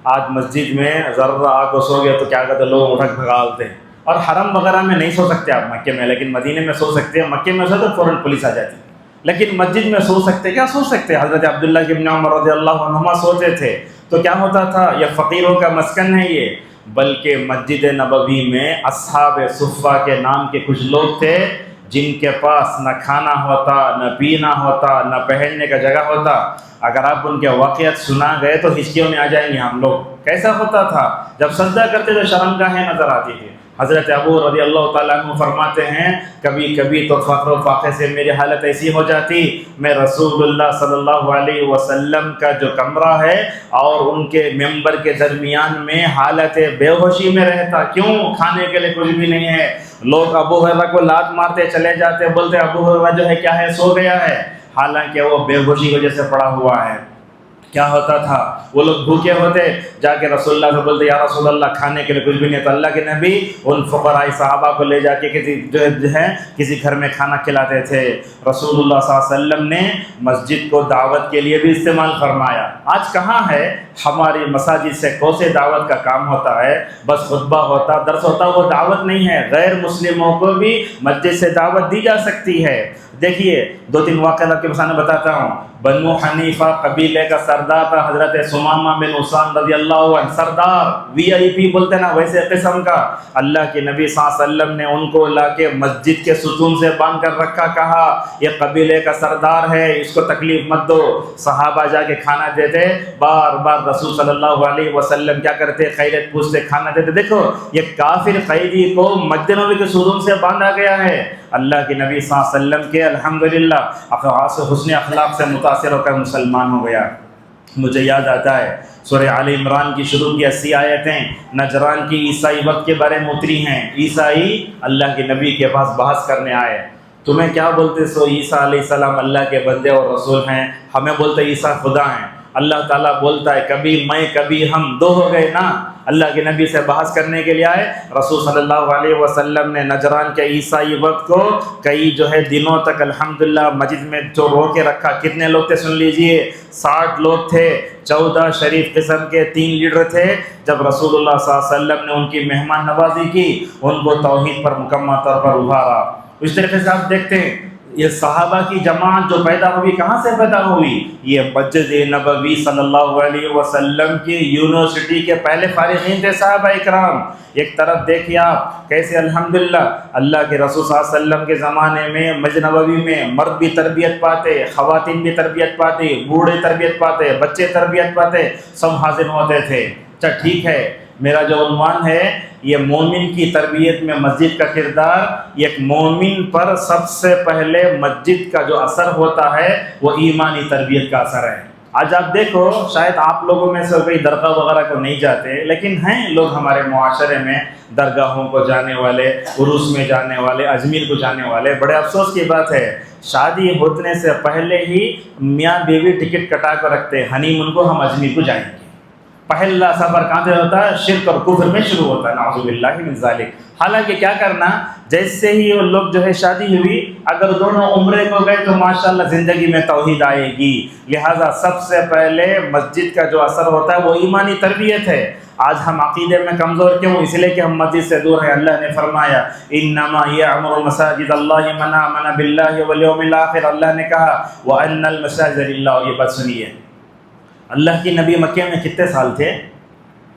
آج مسجد میں ذرا آ کو سو گیا تو کیا کہتے لوگ اٹھک بھگالتے. اور حرم وغیرہ میں نہیں سو سکتے آپ مکے میں، لیکن مدینے میں سو سکتے ہیں. مکے میں سو تو فوراً پولیس آ جاتی، لیکن مسجد میں سو سکتے کیا؟ سو سکتے. حضرت عبداللہ ابن عمر رضی اللہ عنہما سوتے تھے تو کیا ہوتا تھا؟ یہ فقیروں کا مسکن ہے یہ. بلکہ مسجد نبوی میں اصحاب صفہ کے نام کے کچھ لوگ تھے جن کے پاس نہ کھانا ہوتا، نہ پینا ہوتا، نہ پہننے کا جگہ ہوتا. اگر آپ ان کے واقعات سنا گئے تو ہچکیوں میں آ جائیں گے ہم لوگ. کیسا ہوتا تھا؟ جب سجدہ کرتے تو شرمگاہیں نظر آتی تھی. حضرت ابو رضی اللہ تعالیٰ عنہ فرماتے ہیں کبھی کبھی تو فخر و فاقے سے میری حالت ایسی ہو جاتی میں رسول اللہ صلی اللہ علیہ وسلم کا جو کمرہ ہے اور ان کے ممبر کے درمیان میں حالت بے ہوشی میں رہتا. کیوں؟ کھانے کے لیے کچھ بھی نہیں ہے. لوگ ابو ہریرہ کو لات مارتے چلے جاتے، بولتے ابو ہریرہ جو ہے کیا ہے، سو گیا ہے، حالانکہ وہ بے ہوشی کی وجہ سے پڑا ہوا ہے. کیا ہوتا تھا؟ وہ لوگ بھوکے ہوتے، جا کے رسول اللہ سے بولتے یا رسول اللہ کھانے کے لیے کچھ بھی نہیں. تو اللہ کے نبی ان فقراء صحابہ کو لے جا کے کسی گھر میں کھانا کھلاتے تھے. رسول اللہ صلی اللہ علیہ وسلم نے مسجد کو دعوت کے لیے بھی استعمال فرمایا. آج کہاں ہے ہماری مساجد سے کوسے دعوت کا کام ہوتا ہے، بس خطبہ ہوتا، درس ہوتا، وہ دعوت نہیں ہے. غیر مسلموں کو بھی مسجد سے دعوت دی جا سکتی ہے. دیکھیے 2-3 واقعات آپ کے سامنے بتاتا ہوں. بنو حنیفہ قبیلے کا سردار تھا حضرت سمامہ بن عثمان رضی اللہ عنہ. سردار VIP بولتے نا ویسے قسم کا. اللہ کے نبی صلی اللہ علیہ وسلم نے ان کو لا کے مسجد کے ستون سے باندھ کر رکھا، کہا یہ قبیلے کا سردار ہے، اس کو تکلیف مت دو. صحابہ جا کے کھانا دیتے، بار بار رسول صلی اللہ علیہ وسلم کیا کرتے؟ خیریت پوچھتے، کھانا دیتے. دیکھو یہ کافر قیدی کو مسجد نبوی کے ستون سے باندھا گیا ہے. اللہ کے نبی صلی اللہ علیہ وسلم کے الحمدللہ حسن اخلاق سے متاثر ہو کر مسلمان ہو گیا. مجھے یاد آتا ہے سورہ آل عمران کی شروع کی 80 آیتیں نجران کی عیسائی وقت کے بارے میں اتری ہیں. عیسائی اللہ کے نبی کے پاس بحث کرنے آئے. تمہیں کیا بولتے سو عیسیٰ علیہ السلام اللہ کے بندے اور رسول ہیں، ہمیں بولتے عیسیٰ خدا ہیں. اللہ تعالیٰ بولتا ہے کبھی میں کبھی ہم دو ہو گئے نا. اللہ کے نبی سے بحث کرنے کے لیے آئے. رسول صلی اللہ علیہ وسلم نے نجران کے عیسائی وقت کو کئی جو ہے دنوں تک الحمدللہ مسجد میں جو رو کے رکھا. کتنے لوگ تھے سن لیجئے، 60 لوگ تھے. 14 شریف قسم کے 3 لیڈر تھے. جب رسول اللہ صلی اللہ علیہ وسلم نے ان کی مہمان نوازی کی، ان کو توحید پر مکمل طور پر ابھارا. اس طریقے سے آپ دیکھتے ہیں یہ صحابہ کی جماعت جو پیدا ہوئی کہاں سے پیدا ہوئی؟ یہ مسجد نبوی صلی اللہ علیہ وسلم کی یونیورسٹی کے پہلے فارغین تھے صحابہ اکرام. ایک طرف دیکھیے آپ کیسے الحمدللہ اللہ کے رسول صلی اللہ علیہ وسلم کے زمانے میں مسجد نبوی میں مرد بھی تربیت پاتے، خواتین بھی تربیت پاتی، بوڑھے تربیت پاتے، بچے تربیت پاتے، سب حاضر ہوتے تھے. اچھا ٹھیک ہے، میرا جو عنوان ہے یہ مومن کی تربیت میں مسجد کا کردار. ایک مومن پر سب سے پہلے مسجد کا جو اثر ہوتا ہے وہ ایمانی تربیت کا اثر ہے. آج آپ دیکھو شاید آپ لوگوں میں سے کوئی درگاہ وغیرہ کو نہیں جاتے، لیکن ہیں لوگ ہمارے معاشرے میں درگاہوں کو جانے والے، عرس میں جانے والے، اجمیر کو جانے والے۔ بڑے افسوس کی بات ہے، شادی ہونے سے پہلے ہی میاں بیوی ٹکٹ کٹا کر رکھتے ہیں، ہنی مون کو ہم اجمیر کو جائیں گے۔ پہلا سفر کہاں سے ہوتا ہے؟ شرک اور کفر میں شروع ہوتا ہے، نعوذ باللہ من ذالک۔ حالانکہ کیا کرنا، جیسے ہی وہ لوگ جو ہے شادی ہوئی، اگر دونوں عمرے کو گئے تو ماشاءاللہ زندگی میں توحید آئے گی۔ لہٰذا سب سے پہلے مسجد کا جو اثر ہوتا ہے وہ ایمانی تربیت ہے۔ آج ہم عقیدے میں کمزور کیوں؟ اس لیے کہ ہم مسجد سے دور ہیں۔ اللہ نے فرمایا انما یعمر مساجد اللہ من آمن باللہ والیوم الآخر، اللہ نے کہا وان المساجد للہ۔ اور یہ بات سنیے، اللہ کی نبی مکے میں کتنے سال تھے؟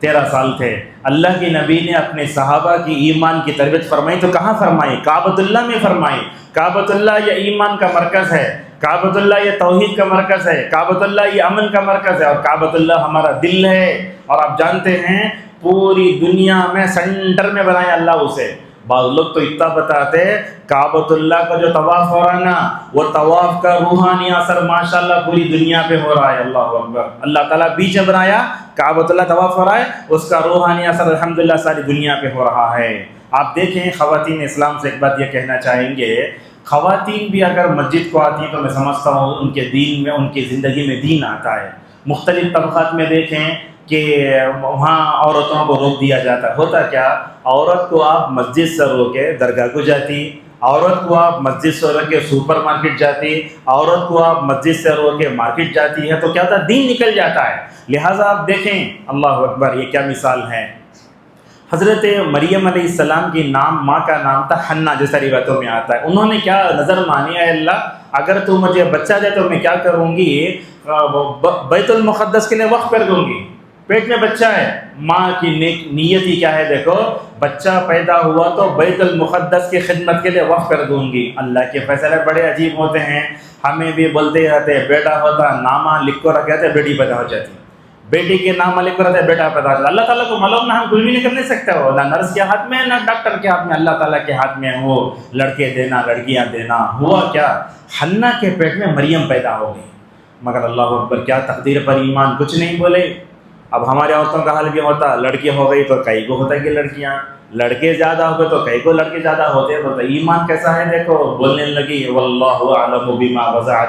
13 سال تھے۔ اللہ کی نبی نے اپنے صحابہ کی ایمان کی تربیت فرمائی تو کہاں فرمائی؟ کعبۃ اللہ میں فرمائی۔ کعبۃ اللہ یہ ایمان کا مرکز ہے، کعبۃ اللہ یہ توحید کا مرکز ہے، کعبۃ اللہ یہ امن کا مرکز ہے، اور کعبۃ اللہ ہمارا دل ہے۔ اور آپ جانتے ہیں پوری دنیا میں سینٹر میں بنایا اللہ اسے۔ بعض لوگ تو اتنا بتاتے کعبۃ اللہ کا جو طواف ہو رہا ہے نا، وہ طواف کا روحانی اثر ماشاءاللہ پوری دنیا پہ ہو رہا ہے۔ اللہ اکبر، اللہ تعالیٰ بیچ میں بنایا، کعبۃ اللہ طواف ہو رہا ہے، اس کا روحانی اثر الحمدللہ ساری دنیا پہ ہو رہا ہے۔ آپ دیکھیں خواتین اسلام سے ایک بات یہ کہنا چاہیں گے، خواتین بھی اگر مسجد کو آتی ہیں تو میں سمجھتا ہوں ان کے دین میں، ان کی زندگی میں دین آتا ہے۔ مختلف طبقات میں دیکھیں کہ وہاں عورتوں کو روک دیا جاتا ہے۔ ہوتا کیا، عورت کو آپ مسجد سے روکے درگاہ کو جاتی، عورت کو آپ مسجد سے روکے سپر مارکیٹ جاتی، عورت کو آپ مسجد سے روکے مارکیٹ جاتی ہے، تو کیا ہوتا ہے؟ دین نکل جاتا ہے۔ لہٰذا آپ دیکھیں، اللہ اکبر، یہ کیا مثال ہے۔ حضرت مریم علیہ السلام کی نام، ماں کا نام تھا حنا، جیسا روایتوں میں آتا ہے۔ انہوں نے کیا نظر مانی، اے اللہ اگر تو مجھے بچہ دے تو میں کیا کروں گی؟ بیت المقدس کے لیے وقف کر دوں گی۔ پیٹ میں بچہ ہے، ماں کی نیت ہی کیا ہے، دیکھو بچہ پیدا ہوا تو بیت المقدس کی خدمت کے لیے وقف کر دوں گی۔ اللہ کے فیصلے بڑے عجیب ہوتے ہیں۔ ہمیں بھی بولتے رہتے بیٹا ہوتا، نامہ لکھ کو رکھ جاتے، بیٹی پیدا ہو جاتی، بیٹی کے نام لکھ کر رہتے بیٹا پیدا ہو جاتا۔ اللہ تعالیٰ کو معلوم نہ، ہم کچھ بھی نہیں کر نہیں سکتے ہو، نہ نرس کے ہاتھ میں نہ ڈاکٹر کے ہاتھ میں، اللہ تعالیٰ کے ہاتھ میں ہو لڑکے دینا لڑکیاں دینا۔ ہوا کیا، حنا کے پیٹ میں مریم پیدا ہو گئی۔ مگر اللہ اکبر، کیا تقدیر پر ایمان، کچھ نہیں بولے۔ اب ہمارے عورتوں کا حال بھی ہوتا، لڑکی ہو گئی تو کئی کو ہوتا ہے کہ لڑکیاں، لڑکے زیادہ ہو گئے تو کئی کو لڑکے زیادہ ہوتے ہیں۔ تو ایمان کیسا ہے دیکھو، بولنے لگی واللہ اعلم بما وضعت،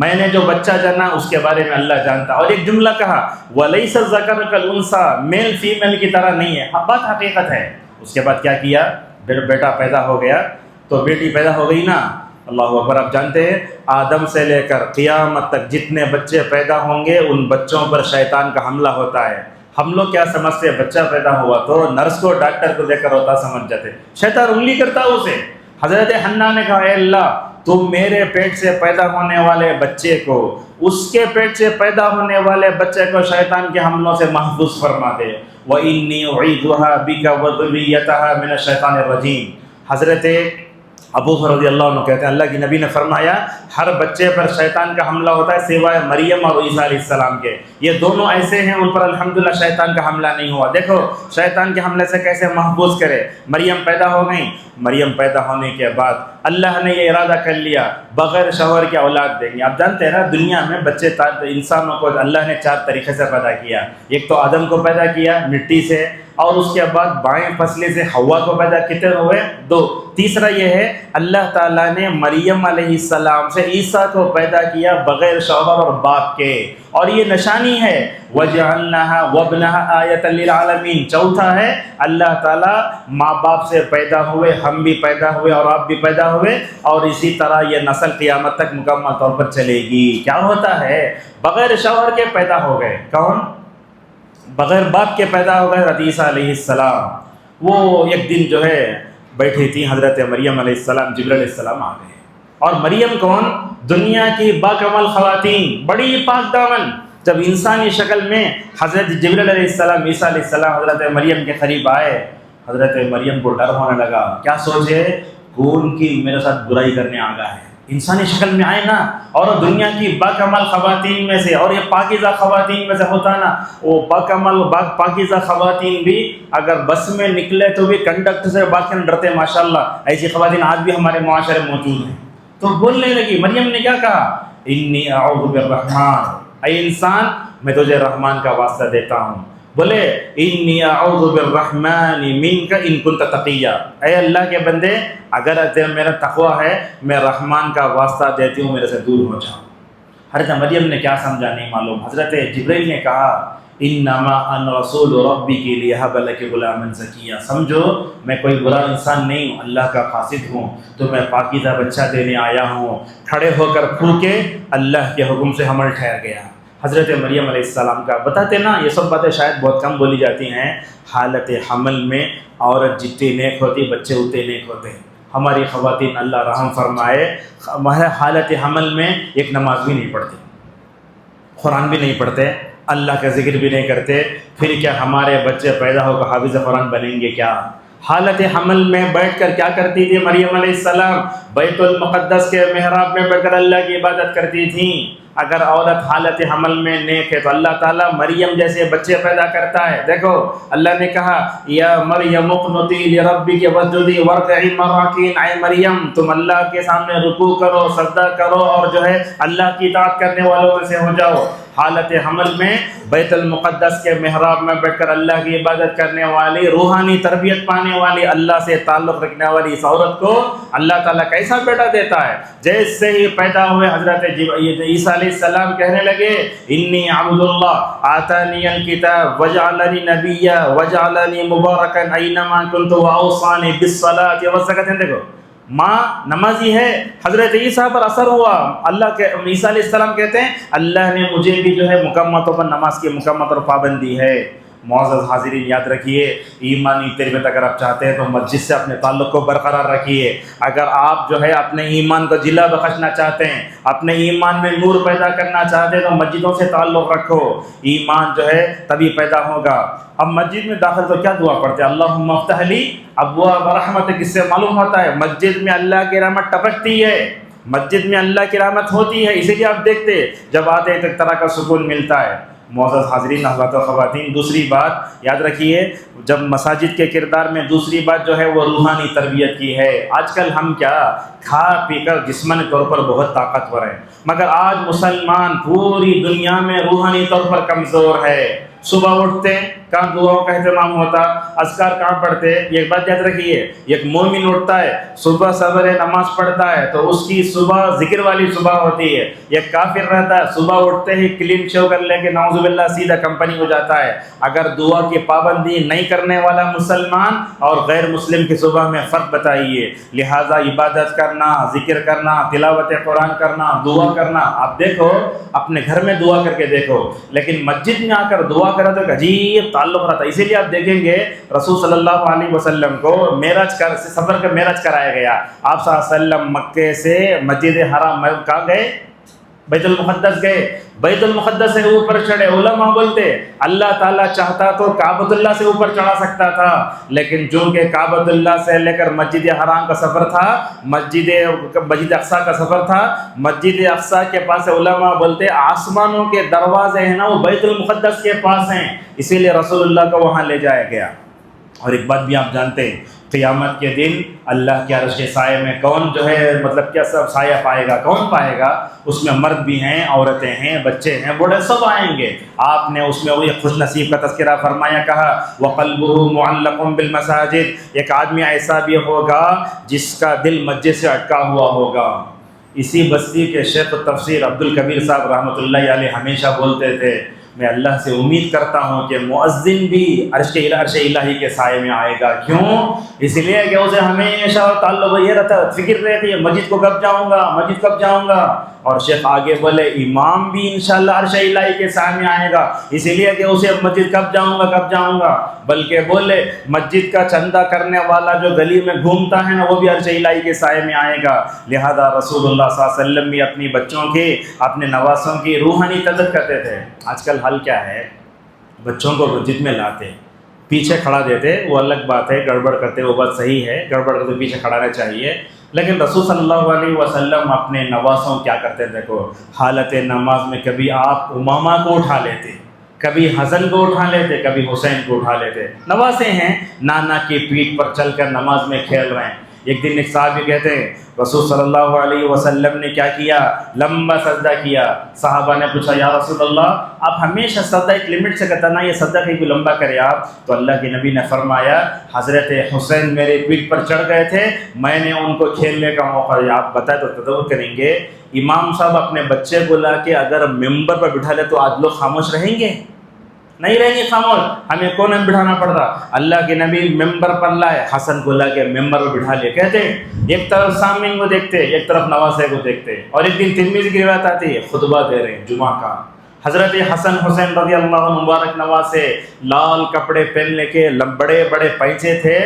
میں نے جو بچہ جانا اس کے بارے میں اللہ جانتا۔ اور ایک جملہ کہا وَلَيْسَ الذَّكَرُ كَالْأُنثَىٰ، میل فیمیل کی طرح نہیں ہے، اب بات حقیقت ہے۔ اس کے بعد کیا کیا، بیٹا پیدا ہو گیا تو بیٹی پیدا ہو گئی نا، اللہ اکبر۔ آپ جانتے ہیں آدم سے لے کر قیامت تک جتنے بچے پیدا ہوں گے ان بچوں پر شیطان کا حملہ ہوتا ہے۔ ہم لوگ کیا سمجھتے ہیں، بچہ پیدا ہوا تو نرس کو ڈاکٹر کو دیکھ کر ہوتا سمجھ جاتے، شیطان انگلی کرتا اسے۔ حضرت حنا نے کہا اے اللہ تم میرے پیٹ سے پیدا ہونے والے بچے کو، اس کے پیٹ سے پیدا ہونے والے بچے کو شیطان کے حملوں سے محفوظ فرما دے۔ وَإِنِّي أُعِيذُهَا بِكَ وَذُرِّيَّتَهَا مِنَ الشَّيْطَانِ الرَّجِيمِ۔ حضرت ابو ہریرہ رضی اللہ عنہ کہتے ہیں اللہ کی نبی نے فرمایا ہر بچے پر شیطان کا حملہ ہوتا ہے سوائے مریم اور عیسیٰ علیہ السلام کے، یہ دونوں ایسے ہیں ان پر الحمدللہ شیطان کا حملہ نہیں ہوا۔ دیکھو شیطان کے حملے سے کیسے محفوظ کرے۔ مریم پیدا ہو گئیں، مریم پیدا ہونے کے بعد اللہ نے یہ ارادہ کر لیا بغیر شوہر کے اولاد دیں گے۔ آپ جانتے ہیں نا دنیا میں بچے انسانوں کو اللہ نے 4 طریقے سے پیدا کیا۔ ایک تو آدم کو پیدا کیا مٹی سے، اور اس کے بعد بائیں فصلے سے حوا کو پیدا، کتنے ہوئے 2۔ تیسرا یہ ہے اللہ تعالیٰ نے مریم علیہ السلام سے عیسیٰ کو پیدا کیا بغیر شوہر اور باپ کے، اور یہ نشانی ہے وَجَعَلْنَاهَا وَابْنَهَا آیَةً لِلْعَالَمِينَ۔ چوتھا ہے اللہ تعالیٰ ماں باپ سے پیدا ہوئے، ہم بھی پیدا ہوئے اور آپ بھی پیدا ہوئے، اور اسی طرح یہ نسل قیامت تک مکمل طور پر چلے گی۔ کیا ہوتا ہے بغیر شوہر کے پیدا ہو گئے، کون؟ بغیر باپ کے پیدا ہو گئے حضرت عیسیٰ علیہ السلام۔ وہ ایک دن جو ہے بیٹھی تھی حضرت مریم علیہ السلام، جبرائیل علیہ السلام آ گئے، اور مریم کون؟ دنیا کی باکمال خواتین، بڑی پاک دامن۔ جب انسانی شکل میں حضرت جبرائیل علیہ السلام عیسیٰ علیہ السلام حضرت مریم کے قریب آئے، حضرت مریم کو ڈر ہونے لگا، کیا سوچے کون کی میرے ساتھ برائی کرنے آ گیا ہے، انسانی شکل میں آئے نا، اور دنیا کی باکمال خواتین میں سے، اور یہ پاکیزہ خواتین میں سے ہوتا نا، وہ باکمال پاکیزہ خواتین بھی اگر بس میں نکلے تو بھی کنڈکٹر سے بات کرنے ڈرتے، ماشاءاللہ ایسی خواتین آج بھی ہمارے معاشرے میں موجود ہیں۔ تو بولنے لگی، مریم نے کیا کہا انی اعوذ بالرحمن، اے انسان میں تجھے رحمان کا واسطہ دیتا ہوں. بولے انی اعوذ بالرحمن منک ان کنت تقیا، اے اللہ کے بندے اگر میرا تقوی ہے میں رحمان کا واسطہ دیتی ہوں میرے سے دور ہو جاؤ. حضرت مریم نے کیا سمجھا نہیں معلوم. حضرت جبرائیل نے کہا انما انا رسول ربک لیہب لک غلاما زکیا، سمجھو میں کوئی برا انسان نہیں ہوں، اللہ کا قاصد ہوں، تو میں پاکیزہ بچہ دینے آیا ہوں. کھڑے ہو کر پھونکے اللہ کے حکم سے حمل ٹھہر گیا. حضرت مریم علیہ السلام کا بتاتے نا، یہ سب باتیں شاید بہت کم بولی جاتی ہیں. حالت حمل میں عورت جتنی نیک ہوتی بچے اتنے نیک ہوتے ہیں. ہماری خواتین اللہ رحم فرمائے حالت حمل میں ایک نماز بھی نہیں پڑھتی، قرآن بھی نہیں پڑھتے، اللہ کا ذکر بھی نہیں کرتے، پھر کیا ہمارے بچے پیدا ہو کر حافظ قرآن بنیں گے کیا؟ حالت حمل میں بیٹھ کر کیا کرتی تھی مریم علیہ السلام؟ بیت المقدس کے محراب میں بیٹھ کر اللہ کی عبادت کرتی تھیں. اگر عورت حالت حمل میں نیک ہے تو اللہ تعالیٰ مریم جیسے بچے پیدا کرتا ہے. دیکھو اللہ نے کہا یا مریم اقنتی لربک واسجدی وارکعی مع الراکعین، اے مریم تم اللہ کے سامنے رکوع کرو، سجدہ کرو اور جو ہے اللہ کی اطاعت کرنے والوں میں سے ہو جاؤ. حالت حمل میں بیت المقدس کے محراب میں بیٹھ کر اللہ کی عبادت کرنے والی، روحانی تربیت پانے والی، اللہ سے تعلق رکھنے والی اس عورت کو اللہ تعالیٰ کیسا بیٹا دیتا ہے؟ جیسے ہی پیدا ہوئے حضرت عیسیٰ علیہ السلام کہنے لگے انی عبد اللہ آتانی الکتاب وجعلنی نبیا وجعلنی مبارکا اینما کنت واوصانی بالصلاۃ والزکاۃ. دیکھو ماں نمازی ہے، حضرت عیسیٰ پر اثر ہوا. اللہ کے عیسیٰ علیہ السلام کہتے ہیں اللہ نے مجھے بھی جو ہے مکمل طور پر نماز کی مکمل طور پر پابندی ہے. معزز حاضرین یاد رکھیے ایمانی تربیت اگر آپ چاہتے ہیں تو مسجد سے اپنے تعلق کو برقرار رکھیے. اگر آپ جو ہے اپنے ایمان کو جلا بخشنا چاہتے ہیں، اپنے ایمان میں نور پیدا کرنا چاہتے ہیں تو مسجدوں سے تعلق رکھو، ایمان جو ہے تبھی پیدا ہوگا. اب مسجد میں داخل تو کیا دعا پڑھتے ہیں؟ اللہم افتح لی ابواب رحمتک. کس سے معلوم ہوتا ہے مسجد میں اللہ کی رحمت ٹپکتی ہے، مسجد میں اللہ کی رحمت ہوتی ہے. اسی لیے آپ دیکھتے جب آتے ہیں تو ایک طرح کا سکون ملتا ہے. معزز حاضرین حضرات و خواتین، دوسری بات یاد رکھیے جب مساجد کے کردار میں دوسری بات جو ہے وہ روحانی تربیت کی ہے. آج کل ہم کیا کھا پی کر جسمانی طور پر بہت طاقتور ہیں، مگر آج مسلمان پوری دنیا میں روحانی طور پر کمزور ہے. صبح اٹھتے کہاں دعاؤں کا اہتمام ہوتا، اذکار کہاں پڑھتے؟ یہ بات یاد رکھیے ایک مومن اٹھتا ہے صبح سویرے نماز پڑھتا ہے تو اس کی صبح ذکر والی صبح ہوتی ہے. ایک کافر رہتا ہے صبح اٹھتے ہی کلین شو کر لے کے نعوذ باللہ سیدھا کمپنی ہو جاتا ہے. اگر دعا کی پابندی نہیں کرنے والا مسلمان اور غیر مسلم کی صبح میں فرق بتائیے. لہٰذا عبادت کرنا، ذکر کرنا، تلاوت قرآن کرنا، دعا کرنا، آپ دیکھو اپنے گھر میں دعا کر کے دیکھو، لیکن مسجد میں آ کر دعا کرا تو ایک عجیب تعلق رہتا ہے. اسی لیے آپ دیکھیں گے رسول صلی اللہ علیہ وسلم کو سفر کا معراج کرایا گیا. آپ صلی اللہ علیہ وسلم مکے سے مسجد حرام کہاں گئے؟ بیت المقدس گئے. بیت المقدس سے اوپر چڑھے. علماء بولتے اللہ تعالیٰ چاہتا تو کعبۃ اللہ سے اوپر چڑھا سکتا تھا، لیکن چونکہ کعبۃ اللہ سے لے کر مسجد حرام کا سفر تھا، مسجد اقصیٰ کا سفر تھا، مسجد اقصیٰ کے پاس علماء بولتے آسمانوں کے دروازے ہیں نا وہ بیت المقدس کے پاس ہیں، اسی لیے رسول اللہ کو وہاں لے جایا گیا. اور ایک بات بھی آپ جانتے ہیں قیامت کے دن اللہ کے عرش کے سائے میں کون جو ہے مطلب کیا سب سایہ پائے گا؟ کون پائے گا؟ اس میں مرد بھی ہیں، عورتیں ہیں، بچے ہیں، بوڑھے سب آئیں گے. آپ نے اس میں وہی خوش نصیب کا تذکرہ فرمایا، کہا وَقَلْبُهُ مُعَلَّقٌ بِالْمَسَاجِدِ. ایک آدمی ایسا بھی ہوگا جس کا دل مسجد سے اٹکا ہوا ہوگا. اسی بستی کے شیخ تفسیر عبدالکبیر صاحب رحمۃ اللہ علیہ ہمیشہ بولتے تھے میں اللہ سے امید کرتا ہوں کہ مؤذن بھی عرش الہی کے سائے میں آئے گا. کیوں؟ اس لیے کہ اسے ہمیشہ تعلق یہ رہتا ہے، فکر رہتی ہے مسجد کو کب جاؤں گا، مسجد کب جاؤں گا. اور شیخ آگے بولے امام بھی انشاءاللہ عرش الہی کے سائے میں آئے گا، اسی لیے کہ اسے مسجد کب جاؤں گا کب جاؤں گا. بلکہ بولے مسجد کا چندہ کرنے والا جو گلی میں گھومتا ہے نا وہ بھی عرش الہی کے سائے میں آئے گا. لہذا رسول اللہ صلی اللہ علیہ وسلم بھی اپنی بچوں کی، اپنے نواسوں کی روحانی تربیت کرتے تھے. آج کل حل کیا ہے؟ بچوں کو مسجد میں لاتے پیچھے کھڑا دیتے، وہ الگ بات ہے، گڑبڑ کرتے وہ بات صحیح ہے، گڑبڑ کرتے پیچھے کھڑانا چاہیے. لیکن رسول صلی اللہ علیہ وسلم اپنے نواسوں کیا کرتے؟ دیکھو حالت نماز میں کبھی آپ امامہ کو اٹھا لیتے، کبھی حسن کو اٹھا لیتے، کبھی حسین کو اٹھا لیتے. نواسے ہیں، نانا کی پیٹھ پر چل کر نماز میں کھیل رہے ہیں. ایک دن ایک صحابی کہتے ہیں رسول صلی اللہ علیہ وسلم نے کیا کیا؟ لمبا سجدہ کیا۔ صحابہ نے پوچھا یا رسول اللہ آپ ہمیشہ سجدہ ایک لمٹ سے کرتا نا، یہ سجدہ کہیں بھی لمبا کرے آپ؟ تو اللہ کے نبی نے فرمایا حضرت حسین میرے پیٹھ پر چڑھ گئے تھے، میں نے ان کو کھیلنے کا موقع دیا۔ آپ بتائیں تو تصور کریں گے امام صاحب اپنے بچے کو لا کے اگر ممبر پر بٹھا لے تو آج لوگ خاموش رہیں گے؟ نہیں رہیں گے خاموش، ہمیں کون بٹھانا پڑتا؟ اللہ کے نبی ممبر پر لائے، حسن کو لا کے ممبر پر بٹھا لے، کہتے ہیں ایک طرف سامعین کو دیکھتے ایک طرف نواسے کو دیکھتے۔ اور ایک دن ترمذی کی روایت آتی ہے خطبہ دے رہے ہیں جمعہ کا، حضرت حسن حسین رضی اللہ عنہ مبارک نواسے لال کپڑے پہننے کے، بڑے بڑے پیچے تھے،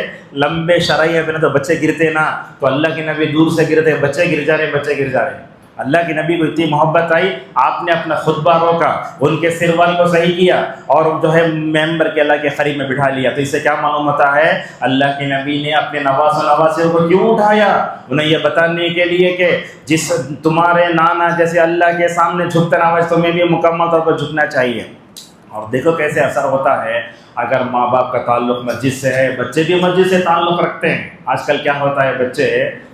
لمبے شرائع پہنے تو بچے گرتے نا، تو اللہ کے نبی دور سے گرتے، بچے گر جا رہے بچے گر جا رہے۔ اللہ کے نبی کو اتنی محبت آئی، آپ نے اپنا خطبہ روکا، ان کے سروال کو صحیح کیا اور جو ہے ممبر کے اللہ کے قریب میں بٹھا لیا۔ تو اس سے کیا معلوم ہوتا ہے؟ اللہ کے نبی نے اپنے نواز و نواسوں کو کیوں اٹھایا؟ انہیں یہ بتانے کے لیے کہ جس تمہارے نانا جیسے اللہ کے سامنے جھکتے نواز تمہیں بھی مکمل طور پر جھکنا چاہیے۔ اور دیکھو کیسے اثر ہوتا ہے اگر ماں باپ کا تعلق مسجد سے ہے، بچے بھی مسجد سے تعلق رکھتے ہیں۔ آج کل کیا ہوتا ہے بچے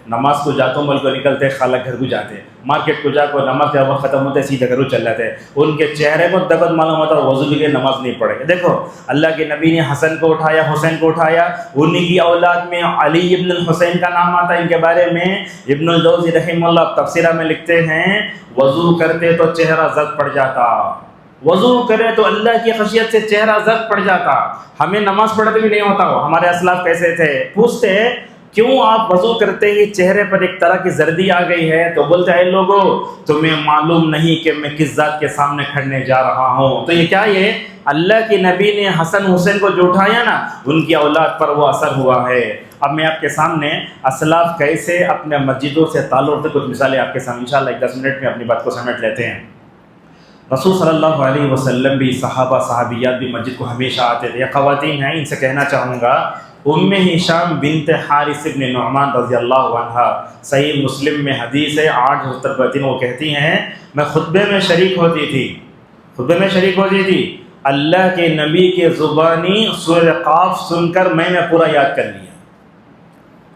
نماز کو جاتے ملک کو نکلتے، خالہ گھر کو جاتے، مارکیٹ کو جا کو نماز جب وقت ختم ہوتے سیدھے گھر کو چل جاتے، ان کے چہرے کو دقت معلوم ہوتا ہے وضو کے لیے نماز نہیں پڑھے۔ دیکھو اللہ کے نبی نے حسن کو اٹھایا، حسین کو اٹھایا، انہی کی اولاد میں علی ابن الحسین کا نام آتا ہے۔ ان کے بارے میں ابن الجوزی رحمہ اللہ تفسیرہ میں لکھتے ہیں وضو کرتے تو چہرہ زرد پڑ جاتا، وضو کرے تو اللہ کی خشیت سے چہرہ زرد پڑ جاتا۔ ہمیں نماز پڑھتے بھی نہیں ہوتا ہو، ہمارے اسلاف کیسے تھے؟ پوچھتے کیوں آپ وضو کرتے ہی چہرے پر ایک طرح کی زردی آ گئی ہے؟ تو بولتے ہیں لوگوں تمہیں معلوم نہیں کہ میں کس ذات کے سامنے کھڑنے جا رہا ہوں۔ تو یہ کیا؟ یہ اللہ کے نبی نے حسن حسین کو جو اٹھایا نا، ان کی اولاد پر وہ اثر ہوا ہے۔ اب میں آپ کے سامنے اسلاف کیسے اپنے مسجدوں سے تعلق کچھ مثالیں آپ کے سامنے انشاءاللہ ایک 10 منٹ میں اپنی بات کو سمیٹ لیتے ہیں۔ رسول صلی اللہ علیہ وسلم بھی، صحابہ صحابیات بھی مسجد کو ہمیشہ آتے تھے۔ یہ خواتین ہیں، ان سے کہنا چاہوں گا ام ہشام بنت حارث بن نعمان رضی اللہ عنہ، صحیح مسلم میں حدیث ہے 873، وہ کہتی ہیں میں خطبے میں شریک ہوتی تھی، اللہ کے نبی کے زبانی سورہ قاف سن کر میں نے پورا یاد کر لیا۔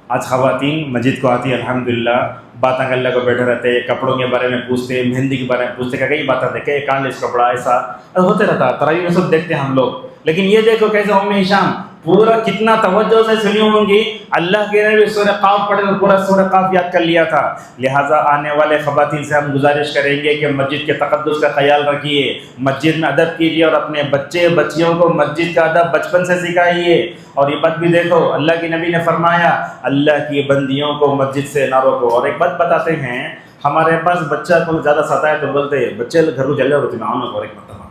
آج خواتین مسجد کو آتی ہے الحمدللہ، باتیں اللہ کو بیٹھے رہتے، کپڑوں کے بارے میں پوچھتے، مہندی کے بارے میں پوچھتے، کئی باتیں دیکھے کانلیس کپڑا ایسا ہوتے رہتا، تراویح میں سب دیکھتے ہیں ہم لوگ۔ لیکن یہ دیکھو کیسے ام ہشام پورا کتنا توجہ سے سنی ہوں گی، اللہ کے نبی سورہ قاف پڑھے تو پورا سورہ قاف یاد کر لیا تھا۔ لہٰذا آنے والے خواتین سے ہم گزارش کریں گے کہ مسجد کے تقدس کا خیال رکھیے، مسجد میں ادب کیجیے اور اپنے بچے بچیوں کو مسجد کا ادب بچپن سے سکھائیے۔ اور یہ بات بھی دیکھو اللہ کے نبی نے فرمایا اللہ کی بندیوں کو مسجد سے نہ روکو۔ اور ایک بات بتاتے ہیں، ہمارے پاس بچہ کو زیادہ ستائے تو بولتے ہیں بچے گھر کو جلے ہوتے ہیں آؤ ایک مرتبہ۔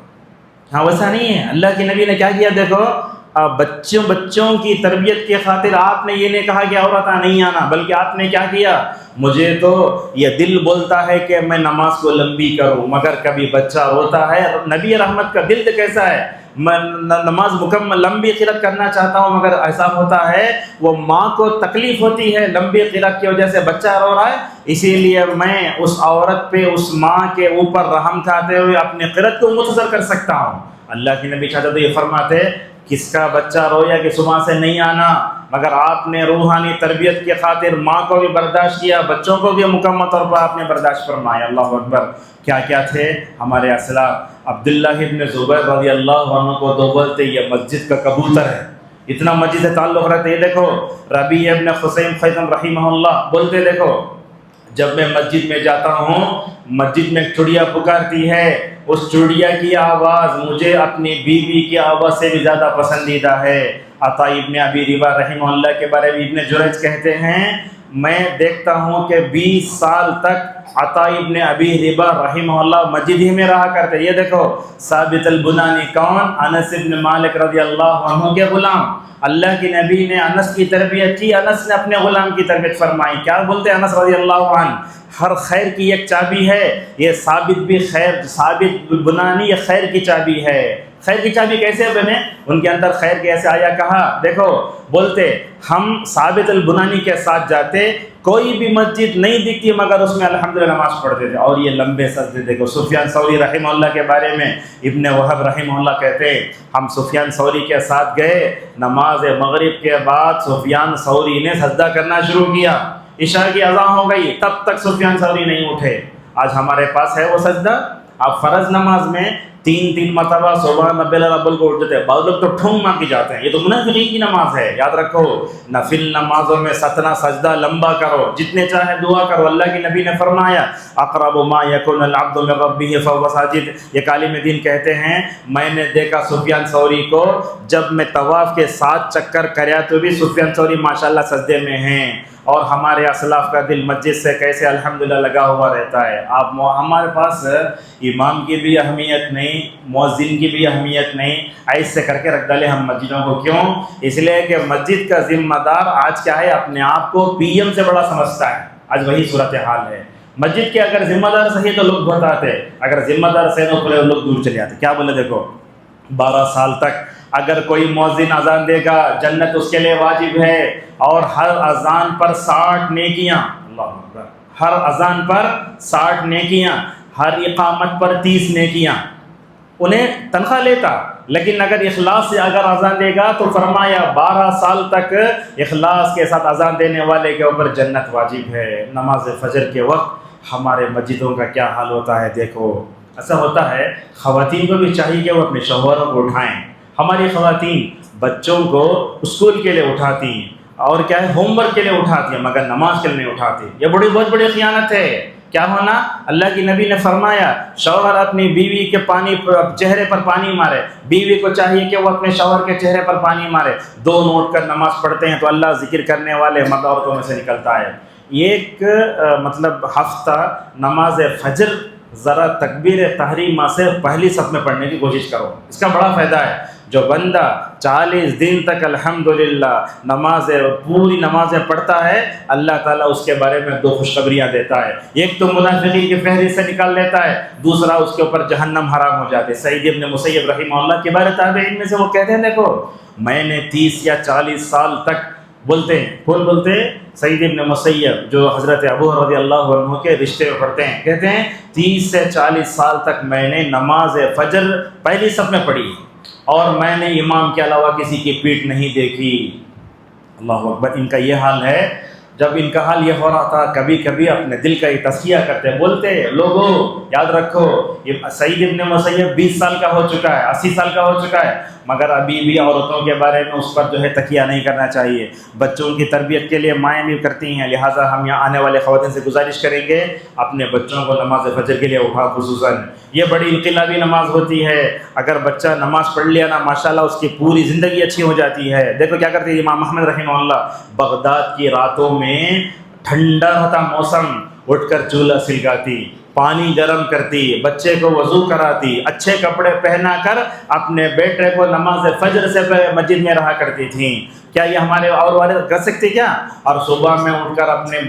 ہاں ویسا نہیں ہے، اللہ کے نبی نے کیا کیا دیکھو، بچوں کی تربیت کی خاطر آپ نے یہ نہیں کہا کہ عورتیں نہیں آنا، بلکہ آپ نے کیا کیا، مجھے تو یہ دل بولتا ہے کہ میں نماز کو لمبی کروں مگر کبھی بچہ روتا ہے۔ نبی رحمت کا دل کیسا ہے، میں نماز مکمل لمبی قرات کرنا چاہتا ہوں مگر ایسا ہوتا ہے وہ ماں کو تکلیف ہوتی ہے لمبی قرات کی وجہ سے بچہ رو رہا ہے، اسی لیے میں اس عورت پہ اس ماں کے اوپر رحم کھاتے ہوئے اپنی قرات کو مختصر کر سکتا ہوں۔ اللہ کے نبی چاہتے تو یہ فرماتے کس کا بچہ رویا کہ صبح سے نہیں آنا، مگر آپ نے روحانی تربیت کی خاطر ماں کو بھی برداشت کیا، بچوں کو بھی مکمل طور پر آپ نے برداشت فرمایا۔ اللہ اکبر، کیا کیا تھے ہمارے اسلاف۔ عبداللہ ابن زبیر رضی اللہ عنہ کو دو بولتے یہ مسجد کا کبوتر ہے، اتنا مسجد سے تعلق رہتے۔ یہ دیکھو ربیع ابن خثیم خیثم رحمہ اللہ بولتے دیکھو جب میں مسجد میں جاتا ہوں مسجد میں ایک چڑیا پکارتی ہے، اس چڑیا کی آواز مجھے اپنی بیوی کی آواز سے بھی زیادہ پسندیدہ ہے۔ عطا ابن ابی ربا رحمہ اللہ کے بارے میں ابن جریج کہتے ہیں میں دیکھتا ہوں کہ 20 سال تک عطا ابن ابی ربا رحمہ اللہ مسجد ہی میں رہا کرتے۔ یہ دیکھو ثابت البنانی کون؟ انس ابن مالک رضی اللہ عنہ کے غلام۔ اللہ کے نبی نے انس کی تربیت کی، انس نے اپنے غلام کی تربیت فرمائی۔ کیا بولتے انس رضی اللہ عنہ، ہر خیر کی ایک چابی ہے، یہ ثابت بھی خیر، ثابت بنانی یہ خیر کی چابی ہے۔ خیر کی چابی کیسے بنے؟ ان کے اندر خیر کیسے آیا؟ کہا دیکھو، بولتے ہم ثابت البنانی کے ساتھ جاتے، کوئی بھی مسجد نہیں دکھتی مگر اس میں الحمدللہ نماز پڑھتے تھے، اور یہ لمبے سجدے دیکھو۔ سفیان ثوری رحمہ اللہ کے بارے میں ابن وہب رحمہ اللہ کہتے ہیں ہم سفیان ثوری کے ساتھ گئے، نماز مغرب کے بعد سفیان ثوری نے سجدہ کرنا شروع کیا، عشاء کی اذان ہو گئی تب تک سفیان ثوری نہیں اٹھے۔ آج ہمارے پاس ہے وہ سجدہ؟ آپ فرض نماز میں 3 مرتبہ سبحان ربی العظیم کو اٹھتے ہیں، بعض لوگ تو ٹھونگ مار کے جاتے ہیں، یہ تو منافقین کی نماز ہے۔ یاد رکھو، نفل نمازوں میں 17 سجدہ لمبا کرو، جتنے چاہے دعا کرو۔ اللہ کے نبی نے فرمایا اقرب ما یکون العبد من ربہ فهو ساجد۔ یہ عالم دین کہتے ہیں میں نے دیکھا سفیان ثوری کو، جب میں طواف کے 7 چکر کریا تو بھی سفیان ثوری ماشاءاللہ سجدے میں ہیں، اور ہمارے اسلاف کا دل مسجد سے کیسے الحمدللہ لگا ہوا رہتا ہے۔ آپ ہمارے پاس امام کی بھی اہمیت نہیں، مؤذن کی بھی اہمیت نہیں، ایسے کر کے رکھ ڈالے ہم مسجدوں کو۔ کیوں؟ اس لیے کہ مسجد کا ذمہ دار آج کیا ہے؟ اپنے آپ کو پی ایم سے بڑا سمجھتا ہے۔ آج وہی صورتحال ہے۔ مسجد کے اگر ذمہ دار صحیح تو لوگ بہت آتے، اگر ذمہ دار صحیح تو پورے لوگ دور چلے جاتے۔ کیا بولے دیکھو، 12 سال تک اگر کوئی مؤذن اذان دے گا جنت اس کے لیے واجب ہے، اور ہر اذان پر 60 نیکیاں، اللہ اکبر، ہر اذان پر 60 نیکیاں، ہر اقامت پر 30 نیکیاں۔ انہیں تنخواہ لیتا، لیکن اگر اخلاص سے اگر اذان دے گا تو فرمایا 12 سال تک اخلاص کے ساتھ اذان دینے والے کے اوپر جنت واجب ہے۔ نماز فجر کے وقت ہمارے مسجدوں کا کیا حال ہوتا ہے دیکھو۔ ایسا ہوتا ہے خواتین کو بھی چاہیے کہ وہ اپنے شوہروں کو اٹھائیں۔ ہماری خواتین بچوں کو اسکول کے لیے اٹھاتی ہیں، اور کیا ہے ہوم ورک کے لیے اٹھاتی ہیں، مگر نماز کے لیے نہیں اٹھاتی۔ یہ بہت بڑی خیانت ہے۔ کیا ہونا؟ اللہ کی نبی نے فرمایا شوہر اپنی بیوی کے چہرے پر پانی مارے، بیوی کو چاہیے کہ وہ اپنے شوہر کے چہرے پر پانی مارے۔ 2 اٹھ کر نماز پڑھتے ہیں تو اللہ ذکر کرنے والے مرد عورتوں میں سے نکلتا ہے۔ ایک مطلب ہفتہ نماز فجر ذرا تکبیر تحریمہ سے پہلی صف میں پڑھنے کی کوشش کرو، اس کا بڑا فائدہ ہے۔ جو بندہ 40 دن تک الحمدللہ پوری نمازیں پڑھتا ہے، اللہ تعالیٰ اس کے بارے میں 2 خوشخبریاں دیتا ہے۔ ایک تو منافقین کی فہرست سے نکال لیتا ہے، دوسرا اس کے اوپر جہنم حرام ہو جاتے۔ سعید ابن مسیب رحمہ اللہ کے بارے تابعین میں سے وہ کہتے ہیں دیکھو میں نے 30 یا 40 سال تک، بولتے ہیں کون بولتے ہیں؟ سعید ابن مسیب جو حضرت ابو رضی اللہ عنہ کے رشتے میں پڑھتے ہیں، کہتے ہیں 30 سے 40 سال تک میں نے نماز فجر پہلی صف میں پڑھی، اور میں نے امام کے علاوہ کسی کی پیٹھ نہیں دیکھی۔ اللہ اکبر۔ ان کا یہ حال ہے۔ جب ان کا حال یہ ہو رہا تھا، کبھی کبھی اپنے دل کا یہ تزکیہ کرتے، بولتے لوگوں یاد رکھو یہ سعید ابن مسیب 20 سال کا ہو چکا ہے، 80 سال کا ہو چکا ہے، مگر ابھی بھی عورتوں کے بارے میں اس پر جو ہے تکیہ نہیں کرنا چاہیے۔ بچوں کی تربیت کے لیے مائیں بھی کرتی ہیں، لہٰذا ہم یہاں آنے والے خواتین سے گزارش کریں گے اپنے بچوں کو نماز فجر کے لیے اٹھا، خصوصاً یہ بڑی انقلابی نماز ہوتی ہے۔ اگر بچہ نماز پڑھ لیا نا ماشاءاللہ اس کی پوری زندگی اچھی ہو جاتی ہے۔ دیکھو کیا کرتے ہیں امام احمد رحمہ اللہ، بغداد کی راتوں میں ٹھنڈا ہوتا موسم، اٹھ کر چولہا سلگاتی، پانی گرم کرتی، بچے کو وضو کراتی، اچھے کپڑے پہنا کر اپنے بیٹے کو نماز فجر سے پہلے مسجد میں رہا کرتی تھیں۔ کیا یہ ہمارے اور والد کر سکتے کیا؟ اور صبح میں اٹھ کر اپنے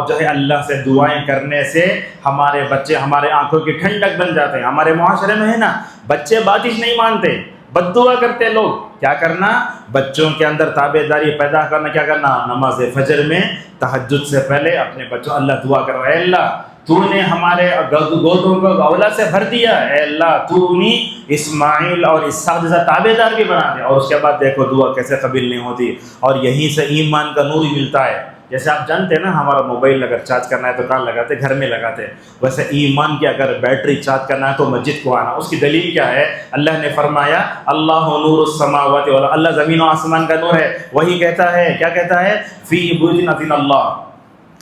جو ہے اللہ سے دعائیں کرنے سے ہمارے بچے ہمارے آنکھوں کی ٹھنڈک بن جاتے ہیں۔ ہمارے معاشرے میں ہے نا بچے باتش نہیں مانتے، بد دعا کرتے لوگ۔ کیا کرنا؟ بچوں کے اندر تابع داری پیدا کرنا۔ کیا کرنا؟ نماز فجر میں تہجد سے پہلے اپنے بچوں اللہ دعا کرو، اے اللہ تو نے ہمارے گودوں کو اولاد سے بھر دیا، اے اللہ تو نے اسماعیل اور اسحاق جیسا تابع دار بھی بنا دیا۔ اور اس کے بعد دیکھو دعا کیسے قبول نہیں ہوتی، اور یہیں سے ایمان کا نور ہی ملتا ہے۔ جیسے آپ جانتے ہیں نا ہمارا موبائل اگر چارج کرنا ہے تو کہاں لگاتے؟ گھر میں لگاتے۔ ویسے ایمان کی اگر بیٹری چارج کرنا ہے تو مسجد کو آنا۔ اس کی دلیل کیا ہے؟ اللہ نے فرمایا اللہ نور السماوات والارض، اللہ زمین و آسمان کا نور ہے۔ وہی کہتا ہے، کیا کہتا ہے؟ فی بیوت اذن اللہ۔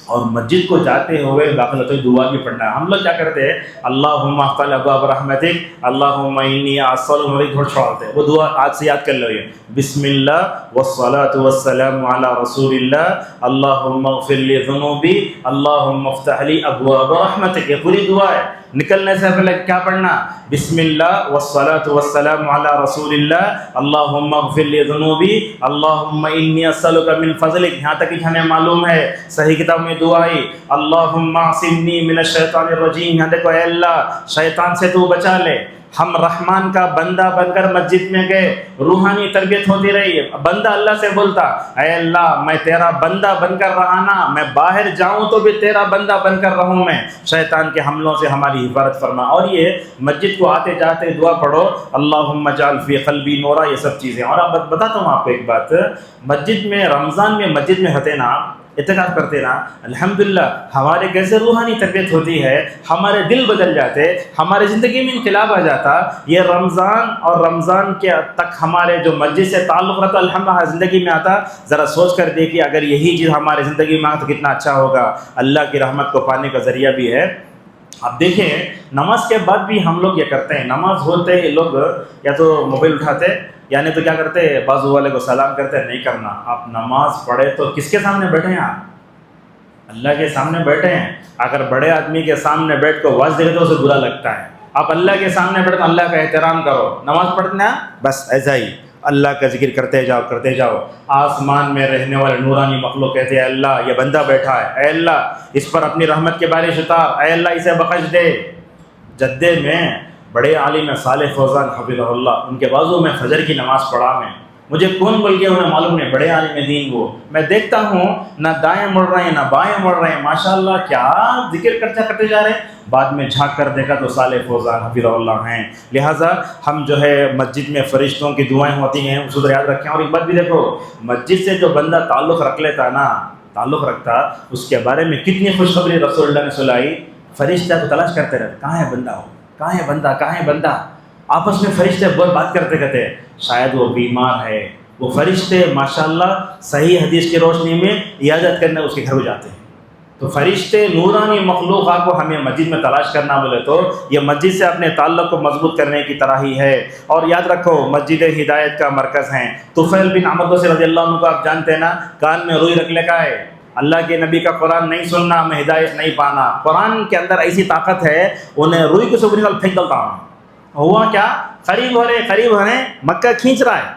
اور مسجد کو جاتے ہوئے داخل ہوتے دعا بھی پڑھنا ہے۔ ہم لوگ کیا کرتے ہیں؟ اللہم افتح ابواب رحمتک اللہم انی اسألک، تھوڑا چھوڑتے ہیں وہ دعا آج سے یاد کر لو۔ یہ بسم اللہ والصلاۃ والسلام علی رسول اللہ اللہم اغفر لی ذنوبی اللہم افتح لی ابواب رحمتک، یہ پوری دعا ہے۔ نکلنے سے پہلے کیا پڑھنا؟ بسم اللہ والصلاۃ والسلام علی رسول اللہ اللہم اغفر لی ذنوبی اللہم انی اسألک من فضلک۔ یہاں تک کہ ہمیں معلوم ہے صحیح کتاب میں دعائی اللہم اعصمنی من الشیطان الرجیم، یہاں دیکھو اے اللہ شیطان سے تو بچا لے، ہم رحمان کا بندہ بن کر مسجد میں گئے، روحانی تربیت ہوتی رہی، بندہ اللہ سے بولتا اے اللہ میں تیرا بندہ بن کر رہا نا، میں باہر جاؤں تو بھی تیرا بندہ بن کر رہوں، میں شیطان کے حملوں سے ہماری حفاظت فرما۔ اور یہ مسجد کو آتے جاتے دعا پڑھو اللہم اجعل فی قلبی نورا، یہ سب چیزیں۔ اور اب بتاتا ہوں آپ کو ایک بات، مسجد میں رمضان میں مسجد میں ہوتے نا، اعتکاف کرتے نا، الحمدللہ ہمارے کیسے روحانی تربیت ہوتی ہے، ہمارے دل بدل جاتے، ہمارے زندگی میں انقلاب آ جاتا۔ یہ رمضان اور رمضان کے تک ہمارے جو مسجد سے تعلق رہتا الحمدللہ زندگی میں آتا۔ ذرا سوچ کر دیکھیے اگر یہی چیز ہمارے زندگی میں آتا تو کتنا اچھا ہوگا، اللہ کی رحمت کو پانے کا ذریعہ بھی ہے۔ اب دیکھیں نماز کے بعد بھی ہم لوگ یہ کرتے ہیں، نماز ہوتے ہی لوگ یا تو موبائل اٹھاتے، یعنی تو کیا کرتے ہیں، بازو والے کو سلام کرتے، نہیں کرنا۔ آپ نماز پڑھے تو کس کے سامنے بیٹھے ہیں؟ آپ اللہ کے سامنے بیٹھے ہیں۔ اگر بڑے آدمی کے سامنے بیٹھ کو آواز دے تو اسے برا لگتا ہے۔ آپ اللہ کے سامنے بیٹھے تو اللہ کا احترام کرو، نماز پڑھنا بس ایسا ہی اللہ کا ذکر کرتے جاؤ کرتے جاؤ۔ آسمان میں رہنے والے نورانی مخلوق کہتے ہیں اللہ یہ بندہ بیٹھا ہے، اے اللہ اس پر اپنی رحمت کے بارش اتار، اے اللہ اسے بخش دے۔ جدے میں بڑے عالم صالح فوزان حفظہ اللہ، ان کے بازو میں فجر کی نماز پڑھا میں، مجھے کون بول گیا انہیں معلوم نہیں، بڑے عالم دین وہ، میں دیکھتا ہوں نہ دائیں مڑ رہے ہیں نہ بائیں مڑ رہے ہیں، ماشاءاللہ کیا ذکر کرتے جا رہے ہیں۔ بعد میں جھانک کر دیکھا تو صالح فوزان حفظہ اللہ ہیں۔ لہٰذا ہم جو ہے مسجد میں فرشتوں کی دعائیں ہوتی ہیں اس کو یاد رکھیں۔ اور ایک بات بھی دیکھو، مسجد سے جو بندہ تعلق رکھ لیتا نا، تعلق رکھتا، اس کے بارے میں کتنی خوشخبری رسول اللہ نے سنائی، فرشتہ کو تلاش کرتے رہتے، کہاں ہے بندہ، کہاں ہے بندہ، کہاں ہے بندہ، آپس میں فرشتے بہت بات کرتے کہتے ہیں شاید وہ بیمار ہے، وہ فرشتے ماشاءاللہ صحیح حدیث کی روشنی میں عیادت کرنے اس کے گھر کو جاتے ہیں۔ تو فرشتے نورانی مخلوق آپ کو ہمیں مسجد میں تلاش کرنا بولے تو یہ مسجد سے اپنے تعلق کو مضبوط کرنے کی طرح ہی ہے۔ اور یاد رکھو مسجد ہدایت کا مرکز ہیں۔ طفیل بن عمرو سے رضی اللہ عنہ کو آپ جانتے ہیں نا، کان میں روئی رکھ لے کا ہے، اللہ کے نبی کا قرآن نہیں سننا میں ہدایت نہیں پانا۔ قرآن کے اندر ایسی طاقت ہے، انہیں روئی کو سب نکال پھینک ڈالتا ہوں۔ ہوا کیا، قریب ہو رہے مکہ کھینچ رہا ہے،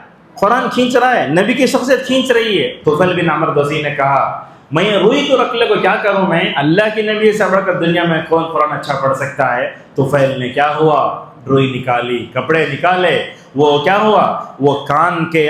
قرآن کھینچ رہا ہے، نبی کی شخصیت کھینچ رہی ہے۔ طفیل بن عمرو دوسی نے کہا میں روئی کو رکھ لے کو کیا کروں، میں اللہ کی نبی سے بڑھ کر دنیا میں کون قرآن اچھا پڑھ سکتا ہے۔ طفیل نے کیا ہوا، روئی نکالی، کپڑے نکالے، وہ کیا ہوا، وہ کان کے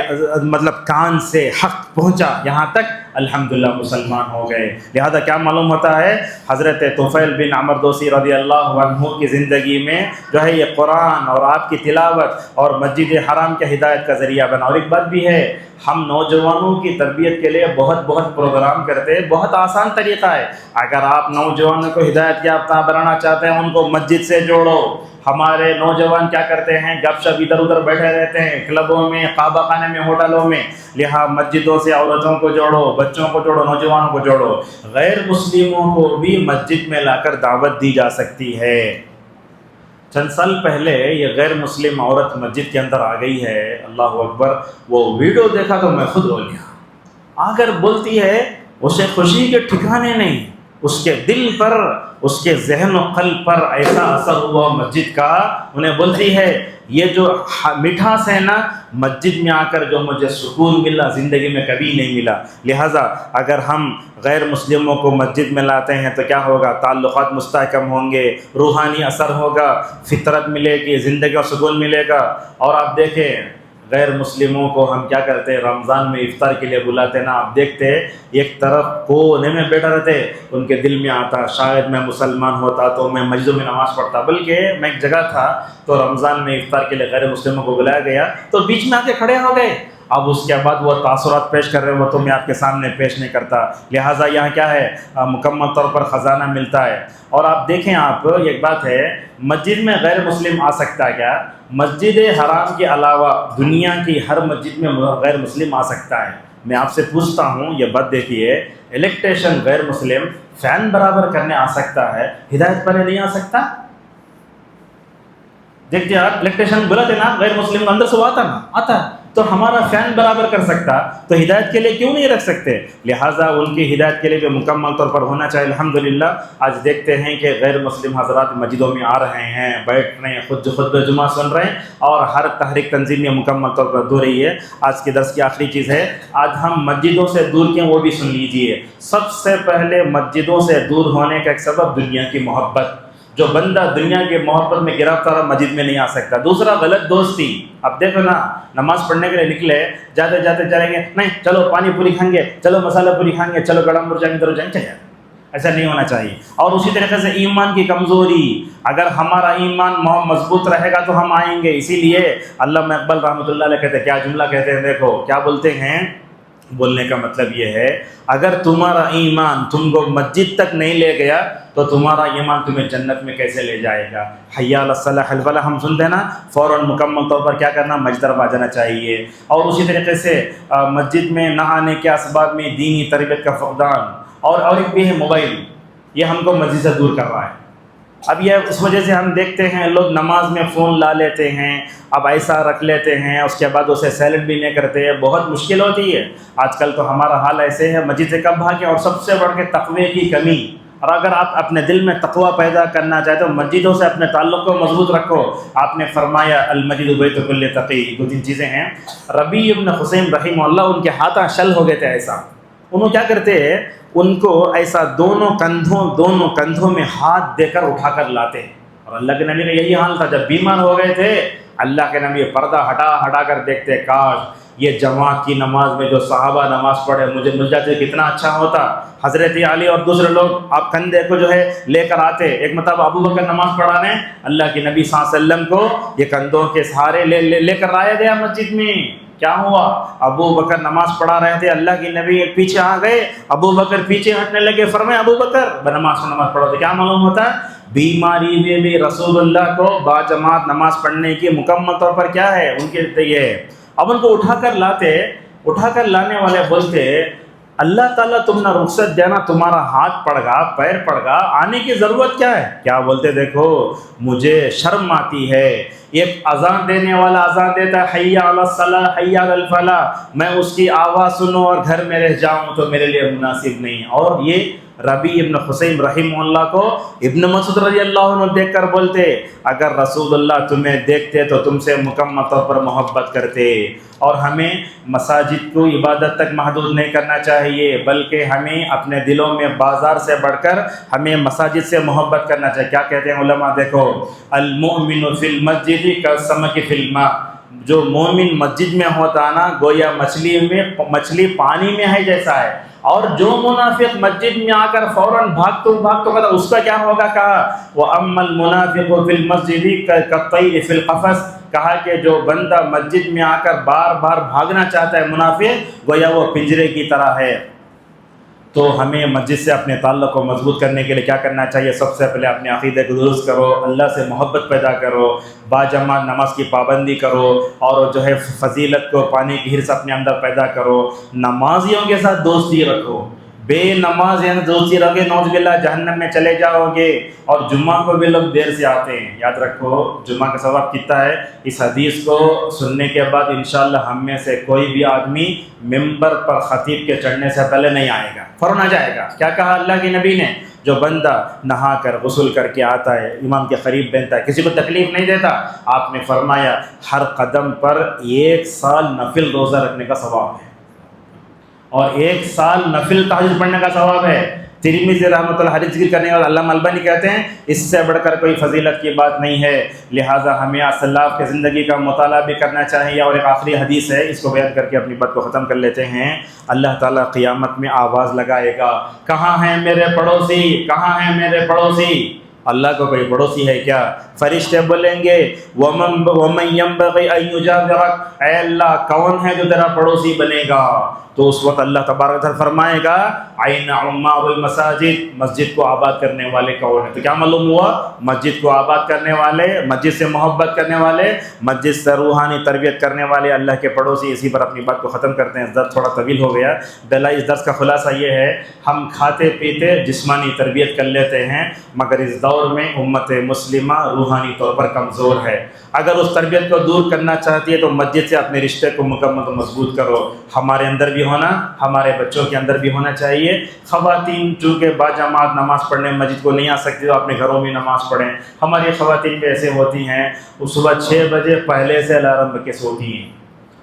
کان سے حق پہنچا، یہاں تک الحمدللہ مسلمان ہو گئے۔ لہذا کیا معلوم ہوتا ہے، حضرت طفیل بن عمرو دوسی رضی اللہ عنہ کی زندگی میں جو ہے یہ قرآن اور آپ کی تلاوت اور مسجد حرام کے ہدایت کا ذریعہ بنا۔ اور ایک بات بھی ہے، ہم نوجوانوں کی تربیت کے لیے بہت پروگرام کرتے ہیں، بہت آسان طریقہ ہے۔ اگر آپ نوجوانوں کو ہدایت یافتہ بنانا چاہتے ہیں، ان کو مسجد سے جوڑو۔ ہمارے نوجوان کیا کرتے ہیں، گپ شپ ادھر ادھر بیٹھے رہتے ہیں، کلبوں میں، خانہ خانے میں، ہوٹلوں میں۔ لہٰذا مسجدوں سے عورتوں کو جوڑو، بچوں کو جوڑو، نوجوانوں کو جوڑو۔ غیر مسلموں کو بھی مسجد میں لا کر دعوت دی جا سکتی ہے۔ چند سال پہلے یہ غیر مسلم عورت مسجد کے اندر آ گئی ہے، اللہ اکبر، وہ ویڈیو دیکھا تو میں خود رو گیا۔ آ کر بولتی ہے اسے خوشی کے ٹھکانے نہیں، اس کے دل پر، اس کے ذہن و قلب پر ایسا اثر ہوا مسجد کا، انہیں بولتی ہے یہ جو مٹھاس ہے نا، مسجد میں آ کر جو مجھے سکون ملا زندگی میں کبھی نہیں ملا۔ لہٰذا اگر ہم غیر مسلموں کو مسجد میں لاتے ہیں تو کیا ہوگا، تعلقات مستحکم ہوں گے، روحانی اثر ہوگا، فطرت ملے گی، زندگی کا سکون ملے گا۔ اور آپ دیکھیں غیر مسلموں کو ہم کیا کرتے ہیں، رمضان میں افطار کے لیے بلاتے نا، آپ دیکھتے ایک طرف کونے میں بیٹھا رہتے، ان کے دل میں آتا شاید میں مسلمان ہوتا تو میں مسجدوں میں نماز پڑھتا۔ بلکہ میں ایک جگہ تھا تو رمضان میں افطار کے لیے غیر مسلموں کو بلایا گیا تو بیچ میں آ کے کھڑے ہو گئے۔ اب اس کے بعد وہ تاثرات پیش کر رہے ہو تو میں آپ کے سامنے پیش نہیں کرتا۔ لہٰذا یہاں کیا ہے، مکمل طور پر خزانہ ملتا ہے۔ اور آپ دیکھیں، آپ ایک بات ہے، مسجد میں غیر مسلم آ سکتا ہے کیا؟ مسجد حرام کے علاوہ دنیا کی ہر مسجد میں غیر مسلم آ سکتا ہے۔ میں آپ سے پوچھتا ہوں، یہ بات دیکھیے، الیکٹریشن غیر مسلم فین برابر کرنے آ سکتا ہے، ہدایت پر نہیں آ سکتا؟ دیکھتے آپ الیکٹریشن بلاتے نا، غیر مسلم اندر سے آتا نا، آتا ہے تو ہمارا فین برابر کر سکتا، تو ہدایت کے لیے کیوں نہیں رکھ سکتے؟ لہٰذا ان کی ہدایت کے لیے بھی مکمل طور پر ہونا چاہیے۔ الحمدللہ آج دیکھتے ہیں کہ غیر مسلم حضرات مسجدوں میں آ رہے ہیں، بیٹھ رہے ہیں، خطبہ جمعہ سن رہے ہیں، اور ہر تحریک تنظیم میں مکمل طور پر دور رہی ہے۔ آج کے درس کی آخری چیز ہے، آج ہم مسجدوں سے دور کیوں، وہ بھی سن لیجئے۔ سب سے پہلے مسجدوں سے دور ہونے کا ایک سبب دنیا کی محبت۔ جو بندہ دنیا کے محبت میں گرفتار مسجد میں نہیں آ سکتا۔ دوسرا غلط دوستی، اب دیکھو نا نماز پڑھنے کے لیے نکلے، جاتے جاتے چلیں گے، نہیں چلو پانی پوری کھائیں گے، چلو مسالہ پوری کھائیں گے، چلو گڑم جائیں گے، ادھر جائیں گے، چلیے، ایسا نہیں ہونا چاہیے۔ اور اسی طریقے سے ایمان کی کمزوری، اگر ہمارا ایمان مضبوط رہے گا تو ہم آئیں گے۔ اسی لیے علامہ اقبال رحمۃ اللہ علیہ کہتے ہیں، کیا جملہ کہتے ہیں، دیکھو کیا بولتے ہیں، بولنے کا مطلب یہ ہے اگر تمہارا ایمان تم کو مسجد تک نہیں لے گیا تو تمہارا ایمان تمہیں جنت میں کیسے لے جائے گا۔ حی علی الصلاح حی الفلاح ہم سنتے ہیں نا، فوراً مکمل طور پر کیا کرنا، مسجد طرف آ جانا چاہیے۔ اور اسی طریقے سے مسجد میں نہ آنے کے اسباب میں دینی تربیت کا فقدان، اور ایک بھی ہے موبائل، یہ ہم کو مسجد سے دور کر رہا ہے۔ اب یہ اس وجہ سے ہم دیکھتے ہیں لوگ نماز میں فون لا لیتے ہیں، اب ایسا رکھ لیتے ہیں، اس کے بعد اسے سائلنٹ بھی نہیں کرتے، بہت مشکل ہوتی ہے۔ آج کل تو ہمارا حال ایسے ہے، مسجد سے کب بھاگیں، اور سب سے بڑھ کے تقوی کی کمی۔ اور اگر آپ اپنے دل میں تقوی پیدا کرنا چاہتے ہو، مسجدوں سے اپنے تعلق کو مضبوط رکھو۔ آپ نے فرمایا المسجد بیت کل تقی، دو تین چیزیں ہیں۔ ربیع ابن حسین رحمہ اللہ، ان کے ہاتھ شل ہو گئے تھے، ایسا انہوں کیا کرتے ہیں، ان کو ایسا دونوں کندھوں میں ہاتھ دے کر اٹھا کر لاتے، اور اللہ کے نبی کا یہی حال تھا۔ جب بیمار ہو گئے تھے اللہ کے نبی پردہ ہٹا کر دیکھتے، کاش یہ جماعت کی نماز میں جو صحابہ نماز پڑھے مجھے مل جاتے کتنا اچھا ہوتا۔ حضرت علی اور دوسرے لوگ آپ کندھے کو جو ہے لے کر آتے، ایک مرتبہ ابو بکر نماز پڑھانے اللہ کے نبی صلی اللہ علیہ وسلم کو یہ کندھوں کے سہارے لے کر لایا گیا مسجد میں۔ کیا ہوا، ابو بکر نماز پڑھا رہے تھے، اللہ کے نبی پیچھے آ گئے، ابو بکر پیچھے ہٹنے لگے، فرمایا ابو بکر نماز پڑھو۔ تو کیا معلوم ہوتا ہے، بیماری میں بھی رسول اللہ کو باجماعت نماز پڑھنے کی مکمل طور پر کیا ہے ان کے یہ ہے۔ اب ان کو اٹھا کر لانے والے بولتے، اللہ تعالیٰ تم نے رخصت دینا، تمہارا ہاتھ پڑ گا، پیر پڑ گا، آنے کی ضرورت کیا ہے؟ کیا بولتے، دیکھو مجھے شرم آتی ہے، ایک اذان دینے والا اذان دیتا ہے حی علی الصلاح حی علی الفلاح، میں اس کی آواز سنوں اور گھر میں رہ جاؤں تو میرے لیے مناسب نہیں۔ اور یہ ربیع ابن حسین رحمہ اللہ کو ابن مسعود رضی اللہ عنہ دیکھ کر بولتے، اگر رسول اللہ تمہیں دیکھتے تو تم سے مکمل طور پر محبت کرتے۔ اور ہمیں مساجد کو عبادت تک محدود نہیں کرنا چاہیے، بلکہ ہمیں اپنے دلوں میں بازار سے بڑھ کر ہمیں مساجد سے محبت کرنا چاہیے۔ کیا کہتے ہیں علماء، دیکھو المؤمن فی المسجد کالسمک فی الماء، جو مومن مسجد میں ہوتا نا گویا مچھلی پانی میں ہے جیسا ہے، اور جو منافق مسجد میں آ کر فوراً بھاگتو کہتا اس کا کیا ہوگا، کہا وَأَمَّا الْمُنَافِقُ فِي الْمَسْجِدِ كَالطَّيْرِ فِي الْقَفَصِ، کہا کہ جو بندہ مسجد میں آ کر بار بار بھاگنا چاہتا ہے منافق، گویا وہ پنجرے کی طرح ہے۔ تو ہمیں مسجد سے اپنے تعلق کو مضبوط کرنے کے لیے کیا کرنا چاہیے، سب سے پہلے اپنے عقیدے کو درست کرو، اللہ سے محبت پیدا کرو، باجماعت نماز کی پابندی کرو، اور جو ہے فضیلت کو پانے کی حرص اپنے اندر پیدا کرو۔ نمازیوں کے ساتھ دوستی رکھو، بے نماز دوستی رکھے نعوذ باللہ جہنم میں چلے جاؤ گے۔ اور جمعہ کو بھی لوگ دیر سے آتے ہیں، یاد رکھو جمعہ کا ثواب کتنا ہے۔ اس حدیث کو سننے کے بعد انشاءاللہ ہم میں سے کوئی بھی آدمی ممبر پر خطیب کے چڑھنے سے پہلے نہیں آئے گا، فوراً آ جائے گا۔ کیا کہا اللہ کے نبی نے، جو بندہ نہا کر غسل کر کے آتا ہے، امام کے قریب بیٹھتا ہے، کسی کو تکلیف نہیں دیتا، آپ نے فرمایا ہر قدم پر 1 سال نفل روزہ رکھنے کا ثواب ہے، اور 1 سال نفل تہجد پڑھنے کا ثواب ہے۔ ترمذی رحمۃ اللہ حدیث ذکر کرنے والے علامہ البانی کہتے ہیں اس سے بڑھ کر کوئی فضیلت کی بات نہیں ہے، لہٰذا ہمیں اسلاف کی زندگی کا مطالعہ بھی کرنا چاہیے۔ اور ایک آخری حدیث ہے، اس کو بیان کر کے اپنی بات کو ختم کر لیتے ہیں۔ اللہ تعالیٰ قیامت میں آواز لگائے گا، کہاں ہیں میرے پڑوسی، کہاں ہیں میرے پڑوسی؟ اللہ کو کوئی پڑوسی ہے کیا؟ فرشتے بولیں گے وَمَن يَنبَغِي أَن يُجَاوِرَكَ، اے اللہ کون ہے جو تیرا پڑوسی بنے گا؟ تو اس وقت اللہ تبارک و تعالیٰ فرمائے گا أَيْنَ عُمَّارُ الْمَسَاجِدِ، مسجد کو آباد کرنے والے کون ہیں؟ تو کیا معلوم ہوا، مسجد کو آباد کرنے والے، مسجد سے محبت کرنے والے، مسجد سے روحانی تربیت کرنے والے اللہ کے پڑوسی۔ اسی پر اپنی بات کو ختم کرتے ہیں، درس تھوڑا طویل ہو گیا۔ بلا اس درس کا خلاصہ یہ ہے، ہم کھاتے پیتے جسمانی تربیت کر لیتے ہیں، مگر اس دور میں امت مسلمہ روحانی طور پر کمزور ہے۔ اگر اس تربیت کو دور کرنا چاہتی ہے تو مسجد سے اپنے رشتے کو مکمل مضبوط کرو، ہمارے اندر بھی ہونا، ہمارے بچوں کے اندر بھی ہونا چاہیے۔ خواتین چونکہ باجماعت نماز پڑھنے مسجد کو نہیں آ سکتی تو اپنے گھروں میں نماز پڑھیں۔ ہماری خواتین بھی ایسے ہوتی ہیں، وہ صبح 6 بجے پہلے سے الارم رکھ کے سوتی ہیں،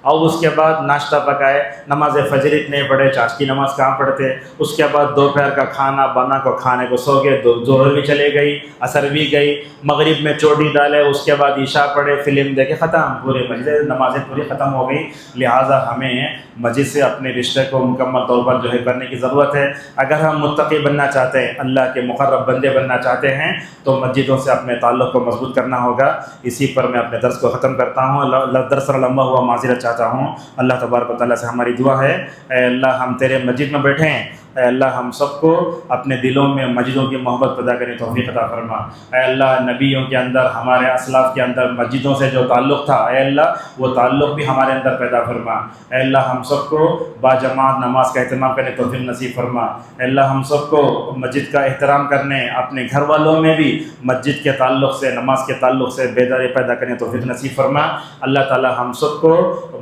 اور اس کے بعد ناشتہ پکائے، نماز فجر اتنے پڑھے، چاش کی نماز کہاں پڑھتے، اس کے بعد دوپہر کا کھانا بنا کو کھانے کو سو گئے، ظہر بھی چلے گئی، عصر بھی گئی، مغرب میں چوٹی ڈالے، اس کے بعد عشاء پڑھے، فلم دیکھے، ختم، پورے مسجد نمازیں پوری ختم ہو گئی۔ لہٰذا ہمیں مسجد سے اپنے رشتے کو مکمل طور پر جو ہے کرنے کی ضرورت ہے۔ اگر ہم متقی بننا چاہتے ہیں، اللہ کے مقرب بندے بننا چاہتے ہیں، تو مسجدوں سے اپنے تعلق کو مضبوط کرنا ہوگا۔ اسی پر میں اپنے درس کو ختم کرتا ہوں۔ درس لمبا ہوا، معذرت چاہتا ہوں۔ اللہ تبارک و تعالیٰ سے ہماری دعا ہے، اے اللہ ہم تیرے مسجد میں بیٹھے ہیں، اے اللہ ہم سب کو اپنے دلوں میں مسجدوں کی محبت پیدا کرنے کی توفیق عطا فرما۔ اے اللہ نبیوں کے اندر، ہمارے اسلاف کے اندر مسجدوں سے جو تعلق تھا، اے اللہ وہ تعلق بھی ہمارے اندر پیدا فرما۔ اے اللہ ہم سب کو باجماعت نماز کا اہتمام کرنے کی توفیق نصیب فرما۔ اے اللہ ہم سب کو مسجد کا احترام کرنے، اپنے گھر والوں میں بھی مسجد کے تعلق سے، نماز کے تعلق سے بیداری پیدا کرنے کی توفیق نصیب فرما۔ اللہ تعالی ہم سب کو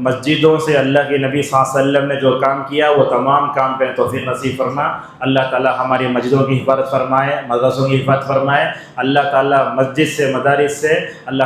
مسجدوں سے اللہ کے نبی صلی اللہ علیہ وسلم نے جو کام کیا وہ تمام کام کرنے کی توفیق نصیب فرما۔ اللہ تعالی ہماری مسجدوں کی حفاظت فرمائے، مدرسوں کی حفاظت فرمائے۔ اللہ تعالی مسجد سے، مدارس سے اللہ